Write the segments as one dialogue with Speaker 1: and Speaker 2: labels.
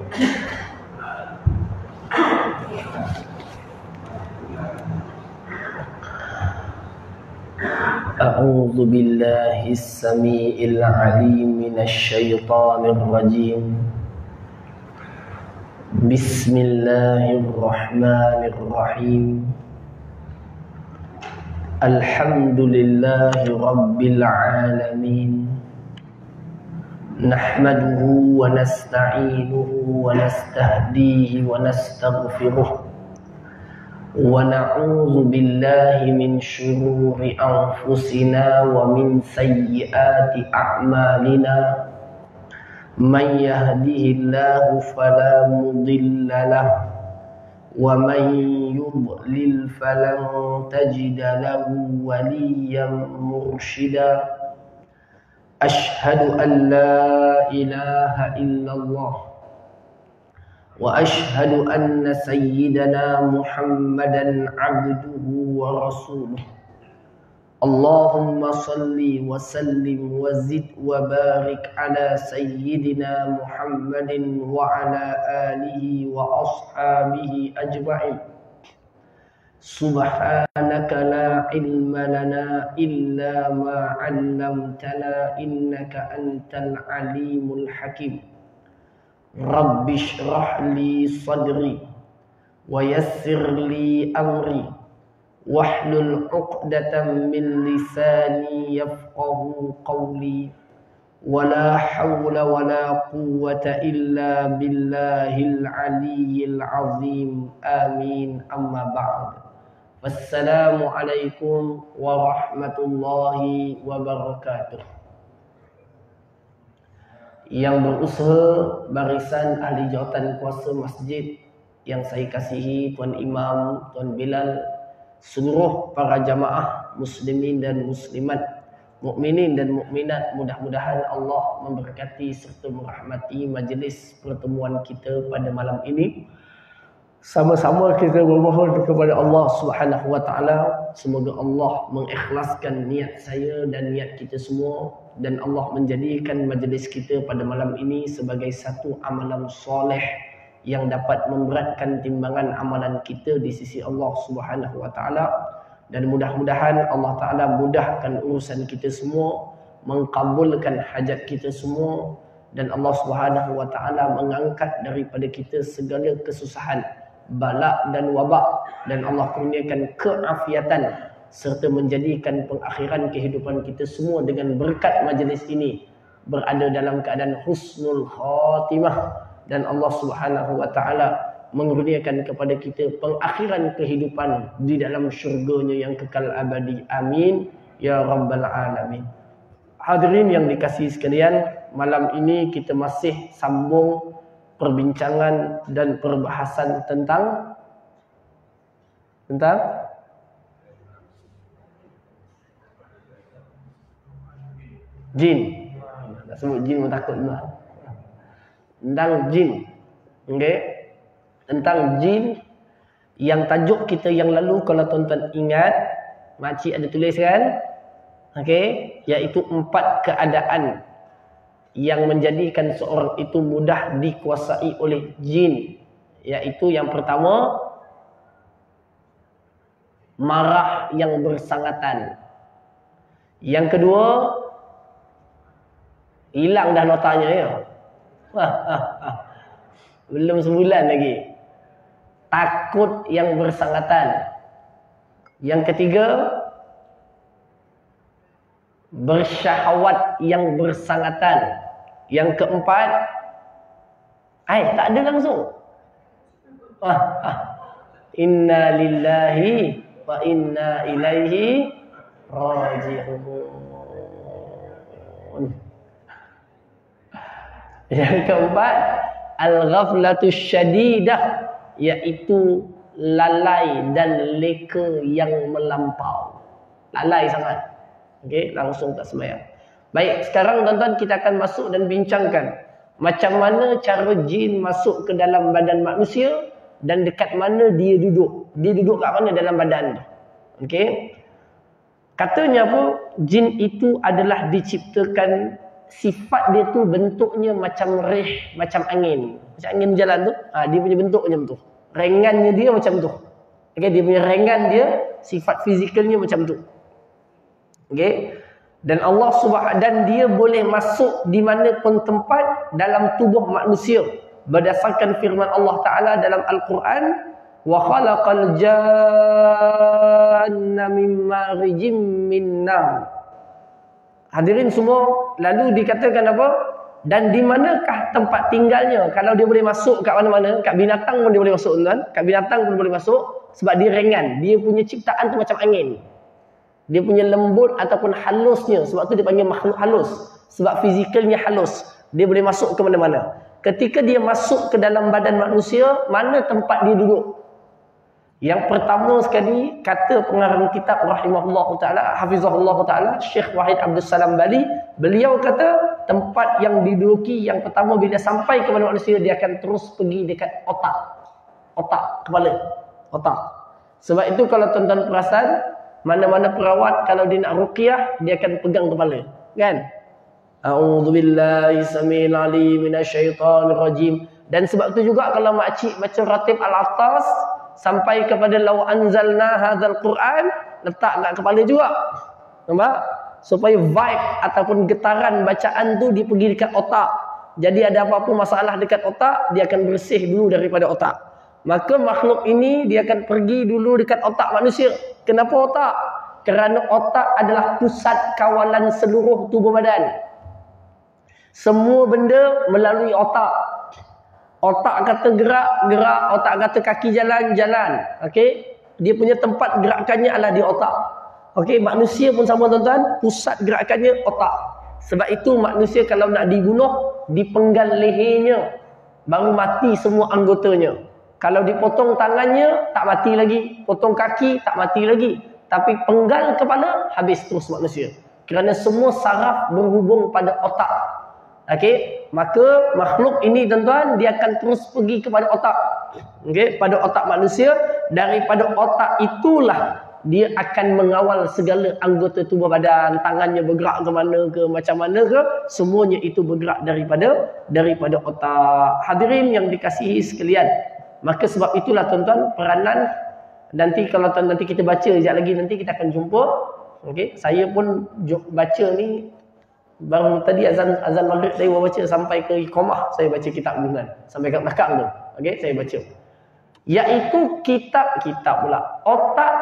Speaker 1: أعوذ بالله السميع العليم من الشيطان الرجيم. بسم الله الرحمن الرحيم. الحمد لله رب العالمين. نحمده ونستعينه ونستهديه ونستغفره ونعوذ بالله من شرور أنفسنا ومن سيئات أعمالنا. من يهده الله فلا مضل له ومن يضلل فلن تجد له وليا مرشدا. أشهد أن لا إله إلا الله وأشهد أن سيدنا محمدا عبده ورسوله. اللهم صل وسلم وزد وبارك على سيدنا محمد وعلى آله وأصحابه أجمعين. سبحانك لا علم لنا إلا ما علمتنا إنك أنت العليم الحكيم. رب اشرح لي صدري ويسر لي أمري واحلل عقدة من لساني يفقه قولي. ولا حول ولا قوة إلا بالله العلي العظيم. آمين. أما بعد. السلام عليكم ورحمة الله وبركاته. Yang berusaha barisan ahli jawatan kuasa masjid yang saya kasihi, Tuan Imam, Tuan Bilal, seluruh para jamaah muslimin dan muslimat, mukminin dan mukminat, mudah-mudahan Allah memberkati serta merahmati majlis pertemuan kita pada malam ini. Sama-sama kita memohon kepada Allah Subhanahu wa taala, semoga Allah mengikhlaskan niat saya dan niat kita semua, dan Allah menjadikan majlis kita pada malam ini sebagai satu amalan soleh yang dapat memberatkan timbangan amalan kita di sisi Allah Subhanahu wa taala. Dan mudah-mudahan Allah taala mudahkan urusan kita semua, mengkabulkan hajat kita semua, dan Allah Subhanahu wa taala mengangkat daripada kita segala kesusahan, balak dan wabak, dan Allah kurniakan keafiatan serta menjadikan pengakhiran kehidupan kita semua dengan berkat majlis ini berada dalam keadaan husnul khatimah, dan Allah Subhanahu wa taala mengurniakan kepada kita pengakhiran kehidupan di dalam syurganya yang kekal abadi. Amin ya rabbal alamin. Hadirin yang dikasihi sekalian, malam ini kita masih sambung perbincangan dan perbahasan tentang jin. Nak sebut jin pun takut juga. Tentang jin. Okey. Tentang jin yang tajuk kita yang lalu, kalau tuan-tuan ingat, makcik ada tulis kan? Okey, iaitu 4 keadaan yang menjadikan seorang itu mudah dikuasai oleh jin. Iaitu yang pertama, marah yang bersangatan. Yang kedua, hilang dah notanya ya. Belum sebulan lagi. Takut yang bersangatan. Yang ketiga, bersyahwat yang bersangatan. Yang keempat, tak ada langsung. Inna lillahi wa inna ilaihi raji'un. Yang keempat, al-ghaflatus syadidah, iaitu lalai dan leka yang melampau. Lalai sangat. Okey, langsung tak sembahyang. Baik, sekarang tuan-tuan kita akan masuk dan bincangkan macam mana cara jin masuk ke dalam badan manusia dan dekat mana dia duduk. Dia duduk kat mana dalam badan tu. Okey. Katanya apa? Jin itu adalah diciptakan sifat dia tu bentuknya macam rih, macam angin. Macam angin jalan tu, dia punya bentuk macam tu. Rengannya dia macam tu. Okey, dia punya rengan dia, sifat fizikalnya macam tu. Okey. Dan Allah dan dia boleh masuk di mana pun tempat dalam tubuh manusia. Berdasarkan firman Allah Ta'ala dalam Al-Quran, wa khalaqal janna min marijim min nar. Hadirin semua, lalu dikatakan apa? Dan di manakah tempat tinggalnya? Kalau dia boleh masuk kat mana-mana, kat binatang pun dia boleh masuk, tuan. Kat binatang pun boleh masuk sebab dia ringan. Dia punya ciptaan tu macam angin. Dia punya lembut ataupun halusnya, sebab tu dia panggil makhluk halus. Sebab fizikalnya halus. Dia boleh masuk ke mana-mana. Ketika dia masuk ke dalam badan manusia, mana tempat dia duduk? Yang pertama sekali, kata pengarang kitab rahimahullah ta'ala, hafizahullah ta'ala, Syekh Wahid Abdul Salam Bali, beliau kata, tempat yang diduduki yang pertama bila sampai kepada manusia, dia akan terus pergi dekat otak. Otak, kepala. Otak. Sebab itu kalau tuan-tuan perasan, mana-mana perawat kalau dia nak ruqyah, dia akan pegang kepala. Kan? A'udzubillahi samil alim minasyaitanir rajim. Dan sebab itu juga kalau makcik baca ratib al-atas sampai kepada law anzalna hadzal Quran, letak kat kepala juga. Nampak? Supaya vibe ataupun getaran bacaan tu dia pergi dekat otak. Jadi ada apa-apa masalah dekat otak, dia akan bersih dulu daripada otak. Maka makhluk ini dia akan pergi dulu dekat otak manusia. Kenapa otak? Kerana otak adalah pusat kawalan seluruh tubuh badan. Semua benda melalui otak. Otak kata gerak, gerak. Otak kata kaki jalan, jalan. Okey? Dia punya tempat gerakannya adalah di otak. Okey, manusia pun sama tuan-tuan, pusat gerakannya otak. Sebab itu manusia kalau nak dibunuh, dipenggal lehernya, baru mati semua anggotanya. Kalau dipotong tangannya, tak mati lagi. Potong kaki, tak mati lagi. Tapi penggal kepala, habis terus manusia. Kerana semua saraf berhubung pada otak. Okey, maka makhluk ini tuan-tuan, dia akan terus pergi kepada otak. Okey, pada otak manusia. Daripada otak itulah dia akan mengawal segala anggota tubuh badan. Tangannya bergerak ke mana ke, macam mana ke, semuanya itu bergerak daripada otak. Hadirin yang dikasihi sekalian, maka sebab itulah tuan-tuan peranan nanti kalau nanti kita baca sekejap lagi, nanti kita akan jumpa. Okey, saya pun baca ni baru tadi azan maghrib saya baca sampai ke iqamah, saya baca kitab gabungan sampai kat belakang tu. Okey, saya baca. Iaitu kitab pula. Otak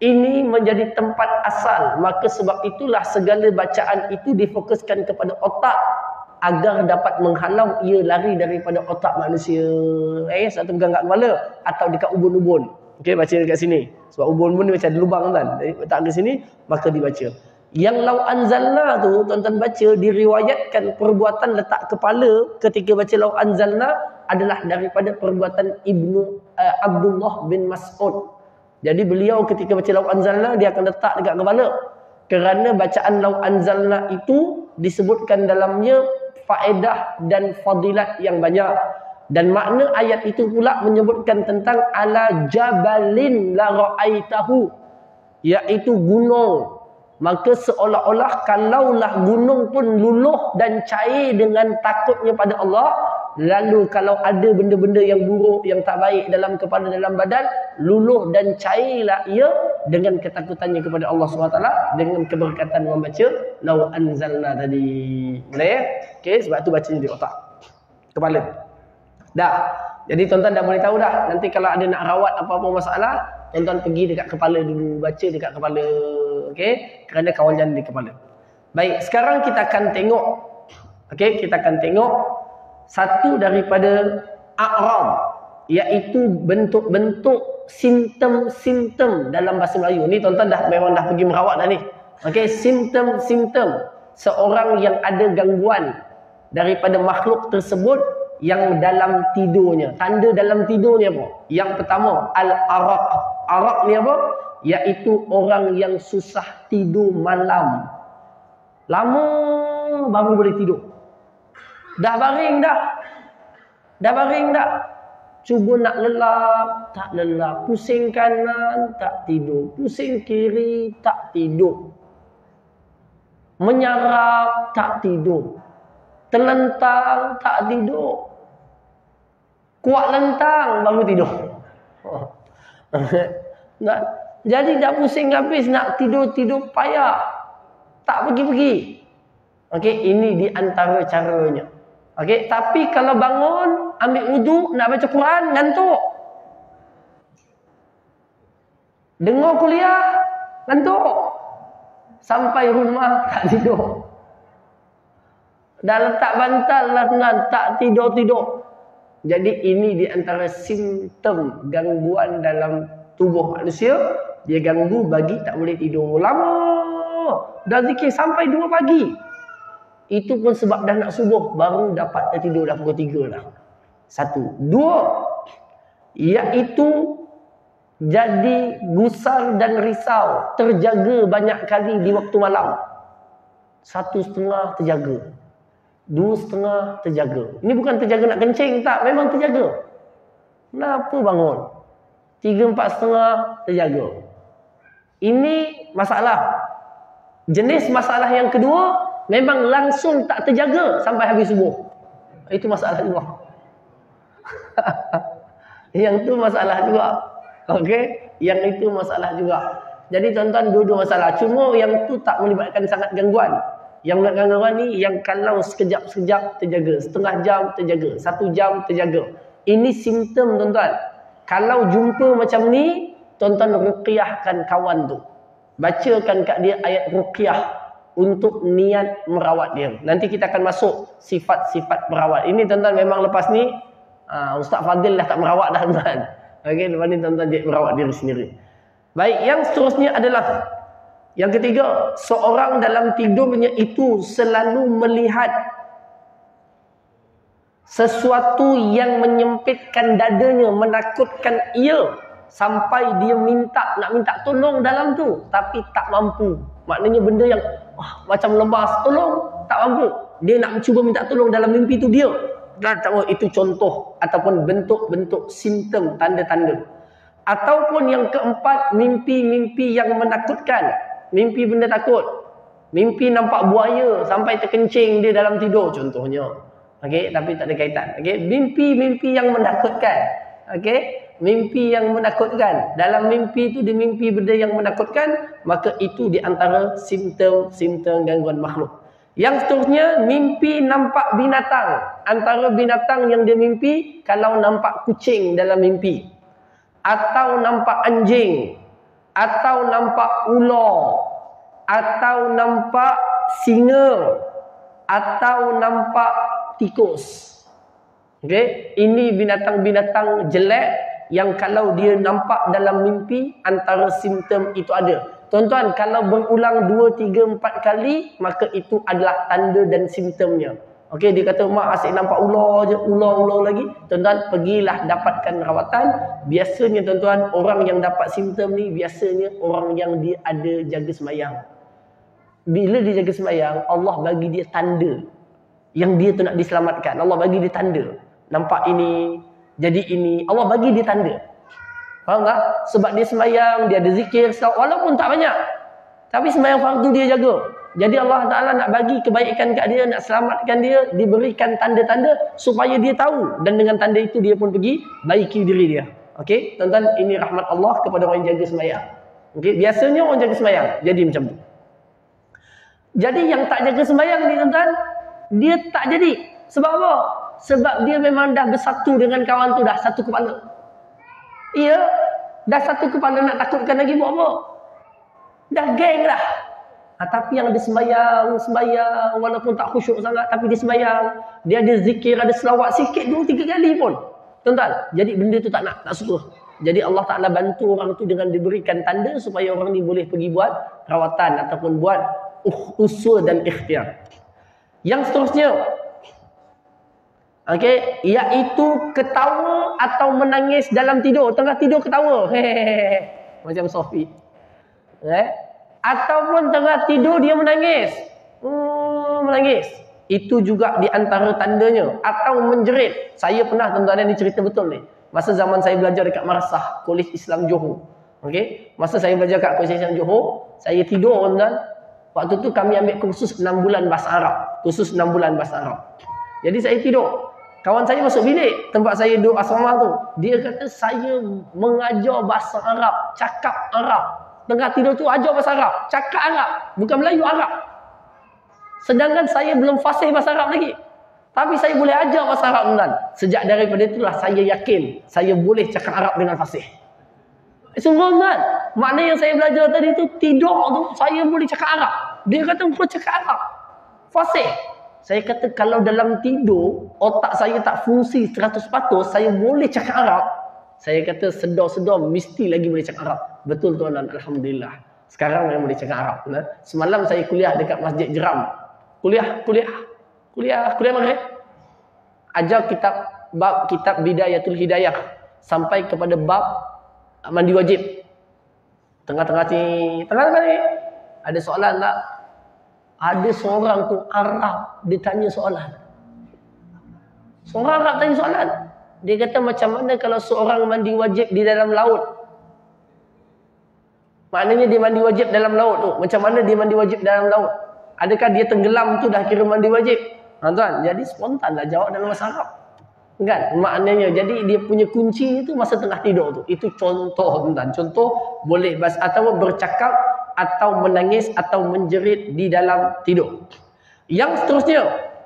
Speaker 1: ini menjadi tempat asal, maka sebab itulah segala bacaan itu difokuskan kepada otak agar dapat menghalau ia lari daripada otak manusia. Satu pegang kat kepala atau dekat ubun-ubun. Okey, baca dekat sini. Sebab ubun-ubun ni macam ada lubang kan. Letak ke sini, maka dibaca. Yang law anzalna tu, tuan-tuan baca, diriwayatkan perbuatan letak kepala ketika baca law anzalna adalah daripada perbuatan Abdullah bin Mas'ud. Jadi beliau ketika baca law anzalna, dia akan letak dekat kepala. Kerana bacaan law anzalna itu disebutkan dalamnya faedah dan fadilat yang banyak. Dan makna ayat itu pula menyebutkan tentang ala jabalin la ra'aitahu, iaitu gunung. Maka seolah-olah kalaulah gunung pun luluh dan cair dengan takutnya pada Allah, lalu kalau ada benda-benda yang buruk, yang tak baik dalam kepala, dalam badan, luluh dan cairlah ia dengan ketakutannya kepada Allah SWT, dengan keberkatan membaca law anzalna tadi. Boleh ya? Okey, sebab tu bacanya di otak, kepala. Dah. Jadi tuan-tuan dah boleh tahu dah. Nanti kalau ada nak rawat apa-apa masalah, tuan-tuan pergi dekat kepala dulu, baca dekat kepala. Okey? Kerana kawalan di kepala. Baik, sekarang kita akan tengok. Okey, kita akan tengok satu daripada a'rab, iaitu bentuk-bentuk simptom-simptom dalam bahasa Melayu. Ni tuan-tuan memang dah pergi merawat dah ni. Okey, simptom-simptom seorang yang ada gangguan daripada makhluk tersebut yang dalam tidurnya. Tanda dalam tidurnya apa? Yang pertama, al-araq. Araq ni apa? Iaitu orang yang susah tidur malam. Lama baru boleh tidur. Dah baring dah. Dah baring dah. Cuba nak lelap, tak lelap. Pusing kanan, tak tidur. Pusing kiri, tak tidur. Menyarap tak tidur. Terlentang tak tidur. Kuat lentang baru tidur. Nah, jadi dah pusing habis nak tidur payah. Tak pergi-pergi. Okey, ini di antara caranya. Okey, tapi kalau bangun, ambil wuduk, nak baca Quran, ngantuk. Dengar kuliah, ngantuk. Sampai rumah tak tidur. Dah letak bantal lah tak tidur-tidur. Jadi ini di antara simptom gangguan dalam tubuh manusia. Dia ganggu bagi tak boleh tidur lama. Dah zikir sampai 2 pagi. Itu pun sebab dah nak subuh baru dapat tidur dah pukul 3 dah. 1. 2. Iaitu jadi gusar dan risau, terjaga banyak kali di waktu malam. 1,5 terjaga. 2,5 terjaga. Ini bukan terjaga nak kencing tak, memang terjaga. Kenapa bangun? 3-4,5 terjaga. Ini masalah. Jenis masalah yang kedua, memang langsung tak terjaga sampai habis subuh. Itu masalah juga. Yang tu masalah juga. Okey, yang itu masalah juga. Jadi tuan-tuan dua-dua masalah. Cuma yang tu tak melibatkan sangat gangguan. Yang melibatkan gangguan ni yang kalau sekejap-sekejap terjaga, setengah jam terjaga, 1 jam terjaga. Ini simptom tuan-tuan. Kalau jumpa macam ni, tuan-tuan ruqyahkan kawan tu. Bacakan kat dia ayat ruqyah untuk niat merawat dia. Nanti kita akan masuk sifat-sifat merawat. Ini tuan-tuan memang lepas ni Ustaz Fadil dah tak merawat dah tuan-tuan. Okey, lepas ni tuan-tuan dia merawat diri sendiri. Baik, yang seterusnya adalah yang ketiga, seorang dalam tidurnya itu selalu melihat sesuatu yang menyempitkan dadanya, menakutkan ia sampai dia nak minta tolong dalam tu tapi tak mampu. Maknanya benda yang macam lemas, tolong tak mampu. Dia nak cuba minta tolong dalam mimpi tu dia. Dan itu contoh ataupun bentuk-bentuk simptom, tanda-tanda. Ataupun yang keempat, mimpi-mimpi yang menakutkan. Mimpi benda takut. Mimpi nampak buaya sampai terkencing dia dalam tidur contohnya. Okey, tapi tak ada kaitan. Okey, mimpi-mimpi yang menakutkan. Okey, mimpi yang menakutkan. Dalam mimpi itu dia mimpi benda yang menakutkan, maka itu di antara simptom-simptom gangguan makhluk. Yang seterusnya, mimpi nampak binatang. Antara binatang yang dia mimpi, kalau nampak kucing dalam mimpi, atau nampak anjing, atau nampak ular, atau nampak singa, atau nampak tikus. Okey, ini binatang-binatang jelek yang kalau dia nampak dalam mimpi, antara simptom itu ada. Tuan-tuan, kalau berulang 2, 3, 4 kali, maka itu adalah tanda dan simptomnya. Okey, dia kata, mak asyik nampak ular je, ular lagi. Tuan-tuan, pergilah dapatkan rawatan. Biasanya tuan-tuan, orang yang dapat simptom ni, biasanya orang yang dia ada jaga sembahyang. Bila dia jaga sembahyang, Allah bagi dia tanda yang dia tu nak diselamatkan. Allah bagi dia tanda. Nampak ini, jadi ini. Allah bagi dia tanda. Faham tak? Sebab dia sembahyang, dia ada zikir, walaupun tak banyak. Tapi sembahyang fardu dia jaga. Jadi Allah Ta'ala nak bagi kebaikan kat dia, nak selamatkan dia, diberikan tanda-tanda supaya dia tahu. Dan dengan tanda itu dia pun pergi baiki diri dia. Okey, tuan-tuan, ini rahmat Allah kepada orang yang jaga sembahyang. Okey, biasanya orang jaga sembahyang jadi macam tu. Jadi yang tak jaga sembahyang ni tuan-tuan, dia tak jadi. Sebab apa? Sebab dia memang dah bersatu dengan kawan tu, dah satu kepala. Iya, dah satu kepala, nak takutkan lagi buat apa? Dah geng dah. Tapi yang ada sembahyang, walaupun tak khusyuk sangat, tapi dia sembahyang, dia ada zikir, ada selawat sikit 2-3 kali pun. Tuan-tuan, jadi benda tu tak suka. Jadi Allah Ta'ala bantu orang tu dengan diberikan tanda supaya orang ni boleh pergi buat rawatan ataupun buat usul dan ikhtiar. Yang seterusnya, okey, iaitu ketawa atau menangis dalam tidur. Tengah tidur ketawa. Hehehe. Macam Sofi. Ataupun tengah tidur dia menangis. Menangis. Itu juga di antara tandanya. Atau menjerit. Saya pernah, tuan-tuan, ni cerita betul ni. Masa zaman saya belajar dekat Madrasah Kolej Islam Johor. Okey, masa saya belajar kat Kolej Islam Johor, saya tidur, tuan-tuan. Waktu tu kami ambil kursus 6 bulan bahasa Arab. Kursus 6 bulan bahasa Arab. Jadi saya tidur. Kawan saya masuk bilik tempat saya duduk asrama tu. Dia kata saya mengajar bahasa Arab, cakap Arab. Tengah tidur tu ajar bahasa Arab, cakap Arab, bukan Melayu, Arab. Sedangkan saya belum fasih bahasa Arab lagi. Tapi saya boleh ajar bahasa Arab tuan. Sejak daripada itulah saya yakin saya boleh cakap Arab dengan fasih. Sungguh tuan. Makna yang saya belajar tadi tu tidur tu saya boleh cakap Arab. Dia kata kau cakap Arab. Fasih. Saya kata kalau dalam tidur otak saya tak fungsi 100%, saya boleh cakap Arab. Saya kata sedar-sedar mesti lagi boleh cakap Arab. Betul tuan, alhamdulillah. Sekarang memang boleh cakap Arab. Semalam saya kuliah dekat Masjid Jeram. Kuliah Maghrib. Ajar kitab Bidayatul Hidayah sampai kepada bab mandi wajib. Tengah-tengah ni ada soalan tak? Ada seorang tu Arab, dia tanya soalan. Seorang Arab tanya soalan. Dia kata macam mana kalau seorang mandi wajib di dalam laut? Maknanya dia mandi wajib dalam laut tu. Macam mana dia mandi wajib dalam laut? Adakah dia tenggelam tu dah kira mandi wajib? Tuan, jadi spontan lah jawab dalam bahasa Arab. Kan? Maknanya, jadi dia punya kunci itu masa tengah tidur tu. Itu contoh tuan. Contoh boleh atau bercakap atau menangis atau menjerit di dalam tidur. Yang seterusnya,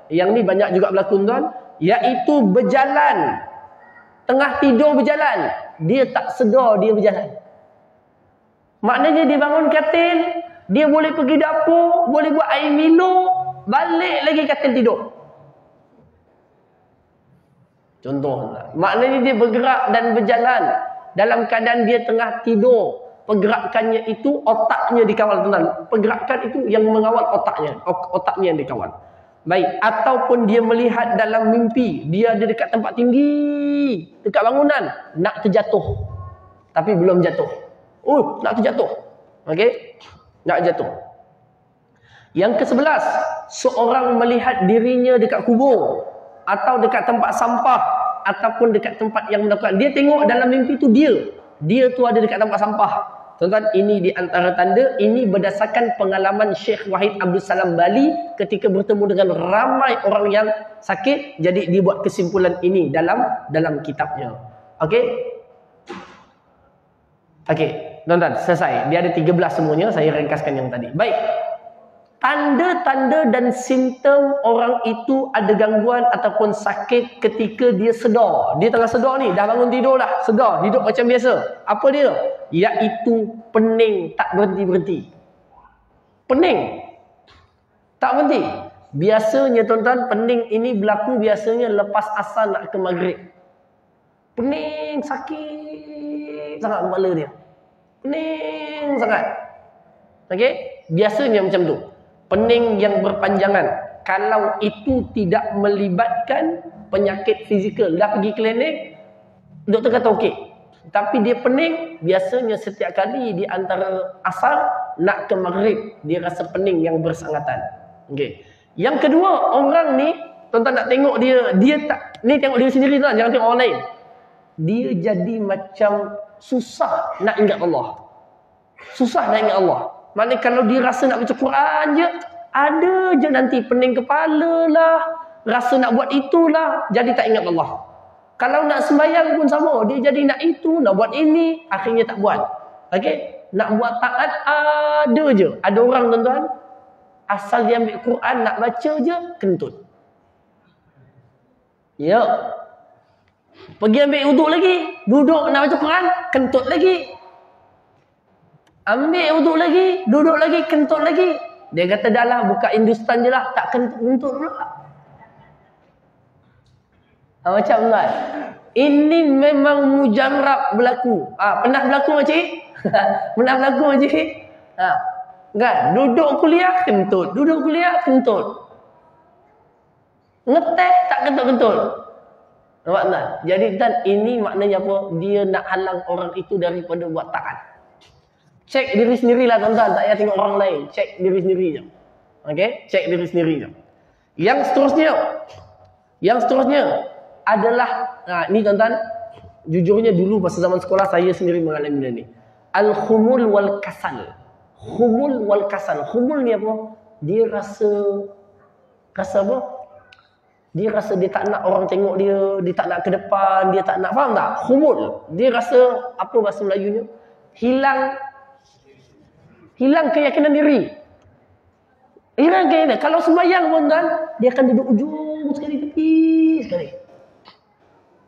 Speaker 1: yang ni banyak juga berlaku tuan, iaitu berjalan. Tengah tidur berjalan, dia tak sedar dia berjalan. Maknanya dia bangun katil, dia boleh pergi dapur, boleh buat air minum, balik lagi katil tidur. Contoh, maknanya dia bergerak dan berjalan dalam keadaan dia tengah tidur. Pergerakannya itu otaknya dikawal tuan. Pergerakan itu yang mengawal otaknya. Otaknya yang dikawal. Baik, ataupun dia melihat dalam mimpi, dia ada dekat tempat tinggi, dekat bangunan, nak terjatuh. Tapi belum jatuh. Nak terjatuh. Okey? Nak jatuh. Yang ke-11, seorang melihat dirinya dekat kubur atau dekat tempat sampah ataupun dekat tempat yang melakukan. Dia tengok dalam mimpi tu dia tu ada dekat tempat sampah. Tuan-tuan, ini di antara tanda, ini berdasarkan pengalaman Syekh Wahid Abdul Salam Bali ketika bertemu dengan ramai orang yang sakit. Jadi dia buat kesimpulan ini dalam kitabnya. Okey? Okey, tuan-tuan, selesai. Dia ada 13 semuanya, saya ringkaskan yang tadi. Baik. Tanda-tanda dan simptom orang itu ada gangguan ataupun sakit ketika dia sedar. Dia tengah sedar ni, dah bangun tidur dah, sedar, hidup macam biasa. Apa dia? Iaitu pening tak berhenti-berhenti. Pening tak berhenti. Biasanya tuan-tuan, pening ini berlaku biasanya lepas asar nak ke maghrib. Pening, sakit sangat kepala dia. Pening sangat. Okey? Biasanya macam tu. Pening yang berpanjangan. Kalau itu tidak melibatkan penyakit fizikal. Dah pergi klinik, doktor kata okey. Tapi dia pening, biasanya setiap kali di antara asar nak ke maghrib, dia rasa pening yang bersangatan. Okey. Yang kedua, orang ni, tuan-tuan nak tengok dia tak, ni tengok dia sendiri tuan, jangan tengok orang lain. Dia jadi macam susah nak ingat Allah. Susah nak ingat Allah. Maknanya kalau dia rasa nak baca Quran je, ada je nanti pening kepala lah, rasa nak buat itulah, jadi tak ingat Allah. Kalau nak sembahyang pun sama, dia jadi nak itu, nak buat ini, akhirnya tak buat. Okey? Nak buat taat ada je. Ada orang tuan-tuan, asal dia ambil Quran nak baca je, kentut. Ya. Pergi ambil wuduk lagi, duduk nak baca Quran, kentut lagi. Ambil wuduk lagi, duduk lagi, kentut lagi. Dia kata dah lah, buka Hindustan je lah, tak kentut pula. Macam tuan. Ini memang mujarab berlaku. Pernah berlaku makcik? Pernah berlaku makcik? Kan? Duduk kuliah, kentut. Duduk kuliah, kentut. Ngeteh, tak kentut-kentut. Nampak tak? Jadi tuan, ini maknanya apa? Dia nak halang orang itu daripada buat taat. Cek diri sendirilah tuan-tuan, tak payah tengok orang lain. Cek diri sendiri je. Okey? Cek diri sendiri je. Yang seterusnya adalah, ni tuan-tuan, jujurnya dulu masa zaman sekolah saya sendiri mengalami benda ni. Al-khumul wal kasal. Khumul wal kasal. Khumul ni apa? Dia rasa apa? Dia rasa dia tak nak orang tengok dia tak nak ke depan, dia tak nak, faham tak? Khumul. Dia rasa, apa bahasa Melayunya? Hilang keyakinan diri. Hilang keyakinan. Kalau sembahyang pun kan, dia akan duduk ujung sekali, tepi sekali.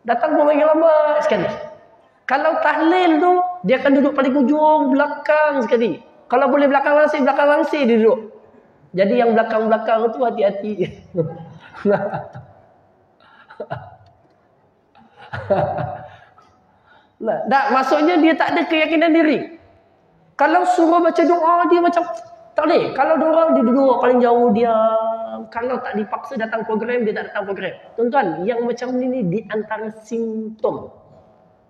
Speaker 1: Datang pun makin lama sekali. Kalau tahlil tu, dia akan duduk paling ujung, belakang sekali. Kalau boleh belakang langsir dia duduk. Jadi yang belakang-belakang tu hati-hati. Tak, maksudnya dia tak ada keyakinan diri. Kalau suruh baca doa, dia macam tak boleh. Kalau diorang dia duduk paling jauh, dia kalau tak dipaksa datang program, dia tak datang program. Tuan-tuan, yang macam ni di antara simptom.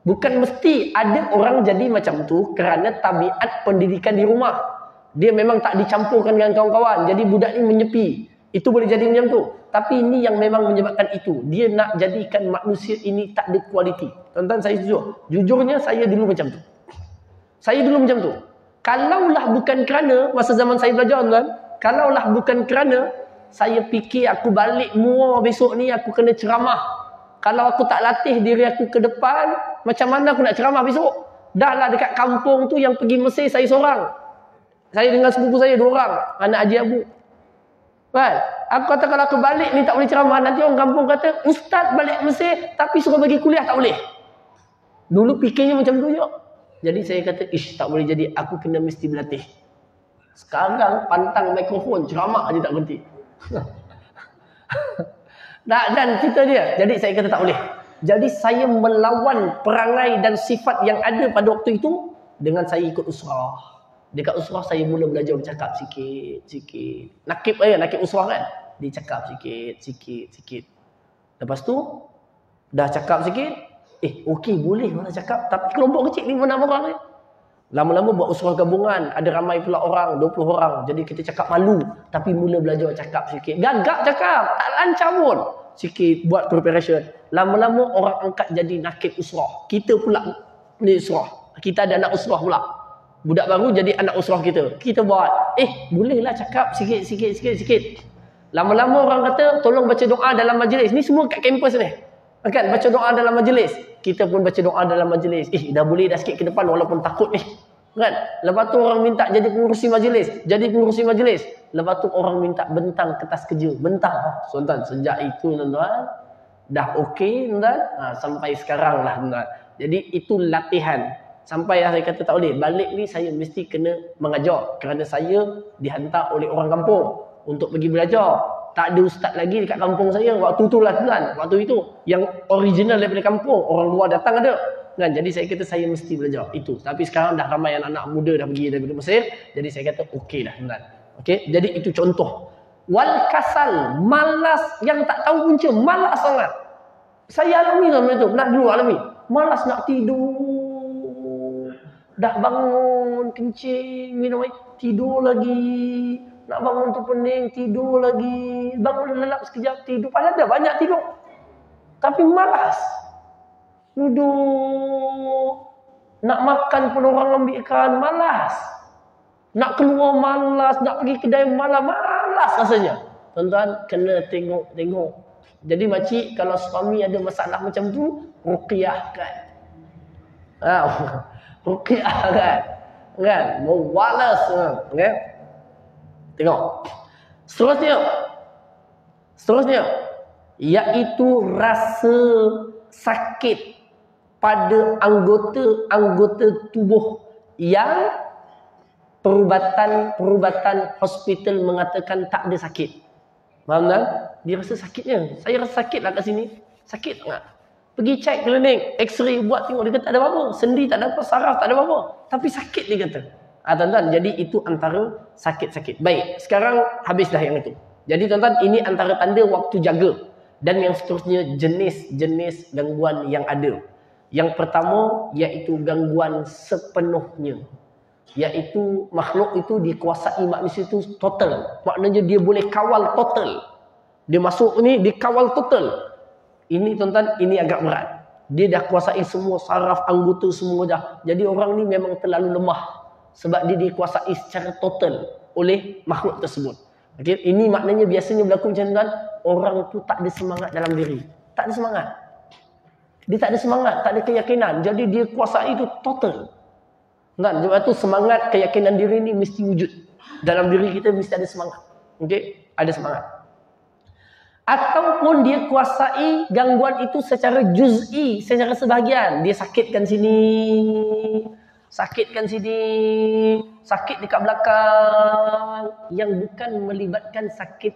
Speaker 1: Bukan mesti ada orang jadi macam tu kerana tabiat pendidikan di rumah. Dia memang tak dicampurkan dengan kawan-kawan. Jadi budak ni menyepi. Itu boleh jadi macam tu. Tapi ini yang memang menyebabkan itu. Dia nak jadikan manusia ini tak ada kualiti. Tuan-tuan, saya jujur. Jujurnya saya dulu macam tu. Kalaulah bukan kerana, masa zaman saya belajar tuan, kalaulah bukan kerana saya fikir aku balik mua besok ni aku kena ceramah. Kalau aku tak latih diri aku ke depan, macam mana aku nak ceramah besok? Dah lah dekat kampung tu yang pergi Mesir saya seorang. Saya dengan sepupu saya 2 orang, anak haji abu. Kan? Aku kata kalau aku balik ni tak boleh ceramah, nanti orang kampung kata, ustaz balik Mesir tapi suruh bagi kuliah tak boleh. Dulu fikirnya macam tu je. Jadi saya kata, tak boleh jadi, aku kena mesti berlatih. Sekarang pantang mikrofon, ceramah aja tak berhenti. Dan cerita dia. Jadi saya kata tak boleh. Jadi saya melawan perangai dan sifat yang ada pada waktu itu dengan saya ikut usrah. Dekat usrah saya mula belajar bercakap sikit. Nakib usrah kan. Dia cakap sikit. Lepas tu dah cakap sikit, okey boleh mana cakap, tapi kelompok kecil 5-6 orang je. Lama-lama buat usrah gabungan, ada ramai pula orang, 20 orang. Jadi kita cakap malu, tapi mula belajar cakap sikit. Gagap cakap, tak lancar pun. Sikit buat preparation. Lama-lama orang angkat jadi nakib usrah. Kita pula ni usrah. Kita ada anak usrah pula. Budak baru jadi anak usrah kita. Kita buat, bolehlah cakap sikit. Lama-lama orang kata, tolong baca doa dalam majlis. Ni semua kat kampus ni. Kan, baca doa dalam majlis. Kita pun baca doa dalam majlis. Dah boleh dah sikit ke depan walaupun takut ni. Kan? Lepas tu orang minta jadi pengurusi majlis. Lepas tu orang minta bentang kertas kerja. Bentang. Tuan-tuan, sejak itu tuan-tuan, dah okey tuan-tuan. Sampai sekarang lah tuan-tuan. Jadi itu latihan. Sampai saya kata tak boleh. Balik ni saya mesti kena mengajar. Kerana saya dihantar oleh orang kampung untuk pergi belajar. Tak ada ustaz lagi dekat kampung saya. Waktu tu lah tuan. Waktu itu. Yang original daripada kampung. Orang luar datang ada. Kan? Jadi saya kata saya mesti belajar. Itu. Tapi sekarang dah ramai anak-anak muda dah pergi daripada Mesir. Jadi saya kata okey dah tuan. Okey. Jadi itu contoh. Wal kasal. Malas yang tak tahu punca. Malas sangat. Saya alami tuan itu. Pernah dulu alami. Malas nak tidur. Dah bangun, kencing, minum air, tidur lagi. Nak bangun tu pening, tidur lagi. Bangun lelap sekejap, tidur. Padahal dah banyak tidur. Tapi malas. Duduk. Nak makan pun orang ambilkan, malas. Nak keluar malas, nak pergi kedai malas rasanya. Tuan-tuan, kena tengok. Jadi makcik, kalau suami ada masalah macam tu, ruqyahkan. Ruqyah kan malas kan. Tengok seterusnya iaitu rasa sakit pada anggota tubuh yang perubatan hospital mengatakan tak ada sakit. Faham tak? Dia rasa sakitnya. Saya rasa sakit lah kat sini. Sakit sangat. Pergi cek klinik, x-ray buat tengok, dia kata tak ada apa-apa. Sendi tak ada apa, saraf tak ada apa-apa. Tapi sakit dia kata. Tuan-tuan, jadi itu antara sakit-sakit. Baik, sekarang habis dah yang itu. Jadi tuan-tuan, ini antara tanda waktu jaga. Dan yang seterusnya, jenis-jenis gangguan yang ada. Yang pertama, iaitu gangguan sepenuhnya. Iaitu makhluk itu dikuasai manusia itu total. Maknanya dia boleh kawal total. Dia masuk ni, dia kawal total. Ini tuan-tuan, ini agak berat. Dia dah kuasai semua saraf, anggota semua dah. Jadi orang ni memang terlalu lemah. Sebab dia dikuasai secara total oleh makhluk tersebut. Okay? Ini maknanya biasanya berlaku macam tuan, orang tu tak ada semangat dalam diri. Tak ada semangat. Dia tak ada semangat, tak ada keyakinan. Jadi dia kuasai itu total. Kan? Sebab tu semangat, keyakinan diri ni mesti wujud. Dalam diri kita mesti ada semangat. Okay? Ada semangat. Ataupun dia kuasai gangguan itu secara juz'i, secara sebahagian. Dia sakitkan sini, sakit dekat belakang, yang bukan melibatkan sakit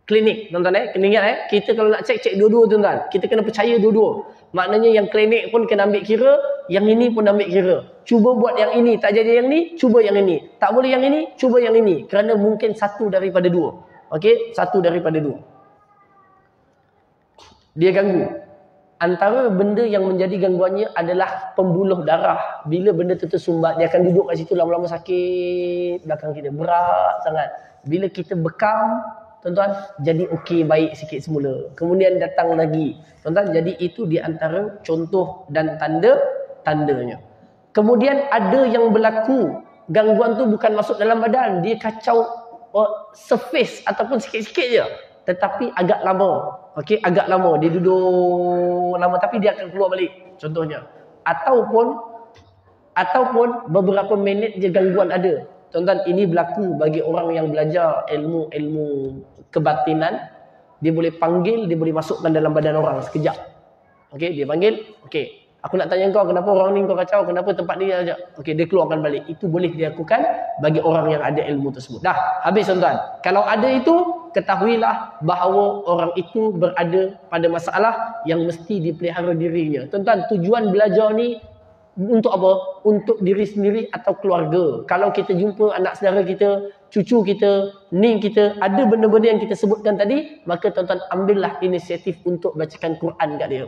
Speaker 1: klinik, tuan-tuan ingat kita kalau nak cek dua-dua, tuan-tuan. Kita kena percaya dua-dua. Maknanya yang klinik pun kena ambil kira, yang ini pun ambil kira. Cuba buat yang ini, tak jadi yang ni, cuba yang ini. Tak boleh yang ini, cuba yang ini. Kerana mungkin satu daripada dua. Okey, satu daripada dua. Dia ganggu. Antara benda yang menjadi gangguannya adalah pembuluh darah. Bila benda tu tersumbat, dia akan duduk kat situ lama-lama sakit. Belakang kita berat sangat. Bila kita bekam, tuan-tuan, jadi okey, baik sikit semula. Kemudian datang lagi. Tuan-tuan, jadi itu di antara contoh dan tanda-tandanya. Kemudian ada yang berlaku. Gangguan tu bukan masuk dalam badan. Dia kacau surface ataupun sikit-sikit je. Tetapi agak lama. Okey, agak lama. Dia duduk lama tapi dia akan keluar balik. Contohnya. Ataupun beberapa minit je gangguan ada. Tuan-tuan, ini berlaku bagi orang yang belajar ilmu kebatinan. Dia boleh panggil, dia boleh masukkan dalam badan orang sekejap. Okey, dia panggil. Okey, aku nak tanya kau, kenapa orang ni kau kacau, kenapa tempat ni aja. Okey, dia keluarkan balik. Itu boleh dilakukan bagi orang yang ada ilmu tersebut. Dah, habis tuan-tuan. Kalau ada itu, ketahuilah bahawa orang itu berada pada masalah yang mesti dipelihara dirinya. Tuan-tuan, tujuan belajar ni untuk apa? Untuk diri sendiri atau keluarga. Kalau kita jumpa anak saudara kita, cucu kita, ning kita, ada benda-benda yang kita sebutkan tadi, maka tuan-tuan ambillah inisiatif untuk bacakan Quran kat dia.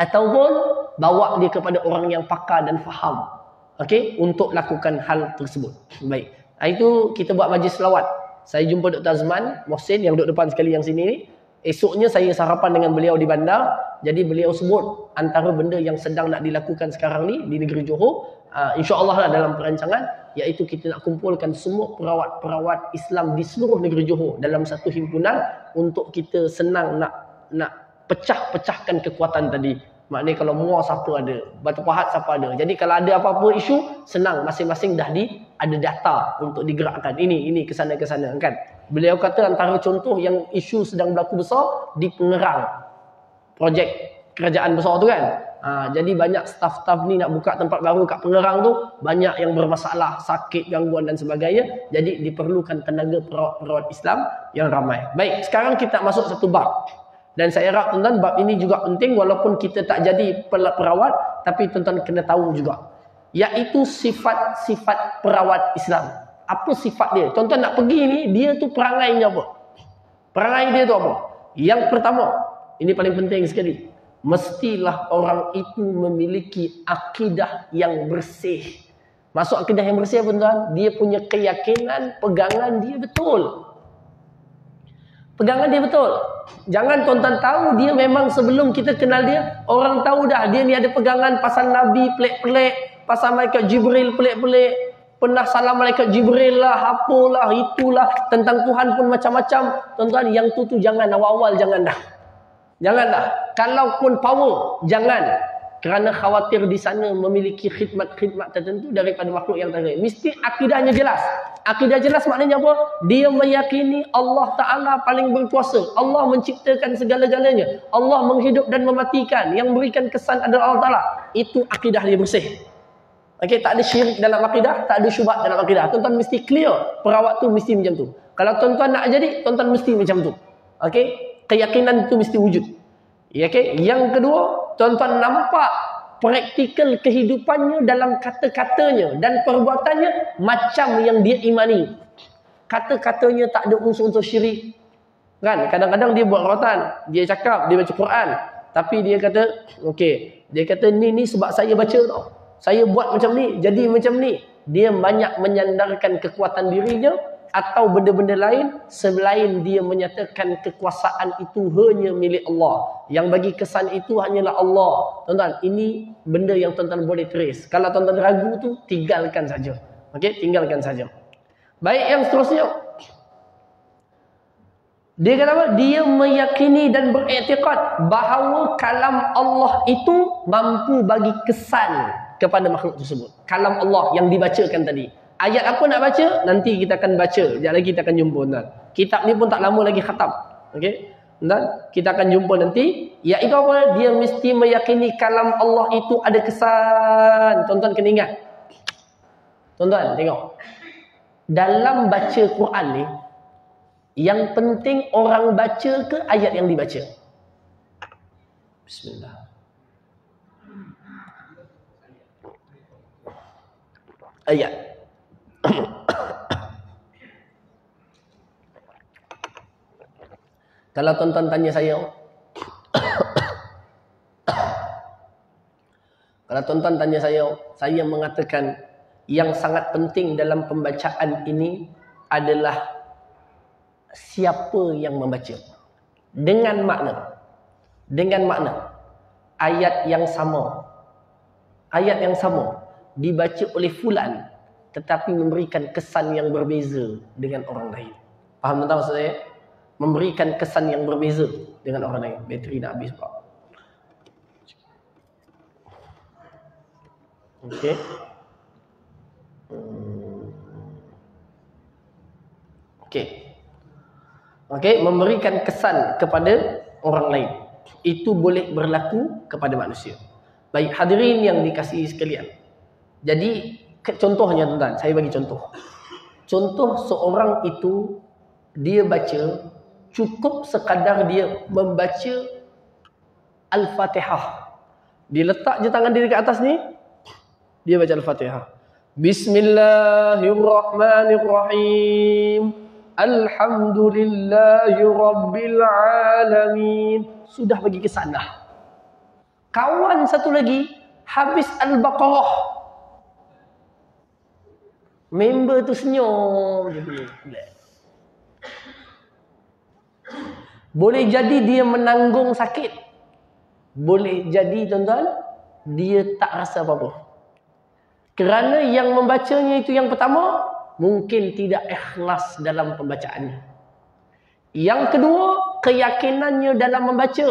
Speaker 1: Ataupun bawa dia kepada orang yang pakar dan faham. Okey, untuk lakukan hal tersebut. Baik. Itu kita buat majlis selawat. Saya jumpa Dr. Azman Mohsin yang duduk depan sekali yang sini ni. Esoknya saya sarapan dengan beliau di bandar. Jadi beliau sebut antara benda yang sedang nak dilakukan sekarang ni di negeri Johor, insya-Allah lah dalam perancangan, iaitu kita nak kumpulkan semua perawat-perawat Islam di seluruh negeri Johor dalam satu himpunan untuk kita senang nak pecah-pecahkan kekuatan tadi. Maknanya kalau muar siapa ada, batu pahat siapa ada. Jadi kalau ada apa-apa isu, senang masing-masing dah ada data untuk digerakkan. Ini ke sana kan. Beliau kata antara contoh yang isu sedang berlaku besar di Pengerang. Projek kerajaan besar tu kan. Jadi banyak staf-staf ni nak buka tempat baru kat Pengerang tu, banyak yang bermasalah, sakit, gangguan dan sebagainya. Jadi diperlukan tenaga perawat-perawat Islam yang ramai. Baik, sekarang kita masuk satu bab. Dan saya harap tuan-tuan bab ini juga penting walaupun kita tak jadi perawat, tapi tuan-tuan kena tahu juga. Iaitu sifat-sifat perawat Islam. Apa sifat dia? Tuan-tuan nak pergi ni, dia tu perangainya apa? Perangai dia tu apa? Yang pertama, ini paling penting sekali. Mestilah orang itu memiliki akidah yang bersih. Maksud akidah yang bersih apa tuan-tuan? Dia punya keyakinan, pegangan dia betul. Pegangan dia betul. Jangan tuan-tuan tahu dia memang sebelum kita kenal dia, orang tahu dah dia ni ada pegangan pasal Nabi pelik-pelik, pasal malaikat Jibril pelik-pelik, pernah salam malaikat Jibril lah, apalah, itulah, tentang Tuhan pun macam-macam. Tuan-tuan, yang tu jangan, awal-awal jangan dah. Jangan dah. Kalaupun power, jangan. Kerana khawatir di sana memiliki khidmat-khidmat tertentu daripada makhluk yang lain. Mesti akidahnya jelas. Akidah jelas maknanya apa? Dia meyakini Allah Ta'ala paling berkuasa. Allah menciptakan segala-galanya. Allah menghidup dan mematikan. Yang berikan kesan adalah Allah Ta'ala. Itu akidah dia bersih. Okey, tak ada syirik dalam akidah, tak ada syubhat dalam akidah. Tuan-tuan mesti clear. Perawat tu mesti macam tu. Kalau tuan-tuan nak jadi, tuan-tuan mesti macam tu. Okey? Keyakinan itu mesti wujud. Okey? Yang kedua, tuan-tuan nampak praktikal kehidupannya dalam kata-katanya dan perbuatannya macam yang dia imani. Kata-katanya tak ada unsur-unsur syirik. Kan? Kadang-kadang dia buat rawatan, dia cakap, dia baca Quran, tapi dia kata, okey, dia kata ni sebab saya baca tau. Saya buat macam ni, jadi macam ni. Dia banyak menyandarkan kekuatan dirinya atau benda-benda lain selain dia menyatakan kekuasaan itu hanya milik Allah. Yang bagi kesan itu hanyalah Allah. Tuan-tuan, ini benda yang tuan-tuan boleh trace. Kalau tuan-tuan ragu tu, tinggalkan saja. Okey, tinggalkan saja. Baik, yang seterusnya. Dia kata apa? Dia meyakini dan beriktikad bahawa kalam Allah itu mampu bagi kesan kepada makhluk tersebut. Kalam Allah yang dibacakan tadi. Ayat apa nak baca? Nanti kita akan baca. Sekejap lagi kita akan jumpa. Tuan. Kitab ni pun tak lama lagi khatam. Okey? Dan kita akan jumpa nanti. Iaitu apa? Dia mesti meyakini kalam Allah itu ada kesan. Tuan-tuan kena ingat. Tuan-tuan tengok. Dalam baca Quran ni, yang penting orang baca ke ayat yang dibaca? Bismillah. Ayat. Kalau tuan-tuan tanya saya, kalau tuan-tuan tanya saya mengatakan yang sangat penting dalam pembacaan ini adalah siapa yang membaca. Dengan makna ayat yang sama dibaca oleh fulan tetapi memberikan kesan yang berbeza dengan orang lain. Faham tak maksud saya? Memberikan kesan yang berbeza dengan orang lain. Bateri nak habis pak. Okey. Okey, memberikan kesan kepada orang lain. Itu boleh berlaku kepada manusia. Baik, hadirin yang dikasihi sekalian. Jadi, contohnya tuan-tuan, saya bagi contoh. Contoh seorang itu dia baca cukup sekadar dia membaca Al-Fatihah. Dia letak je tangan dia dekat atas ni, dia baca Al-Fatihah. Bismillahirrahmanirrahim. Alhamdulillahi Rabbil Alamin. Sudah bagi kesan dah. Kawan satu lagi habis Al-Baqarah. Member tu senyum je boleh. Boleh jadi dia menanggung sakit. Boleh jadi tuan-tuan dia tak rasa apa-apa. Kerana yang membacanya itu yang pertama mungkin tidak ikhlas dalam pembacaannya. Yang kedua, keyakinannya dalam membaca.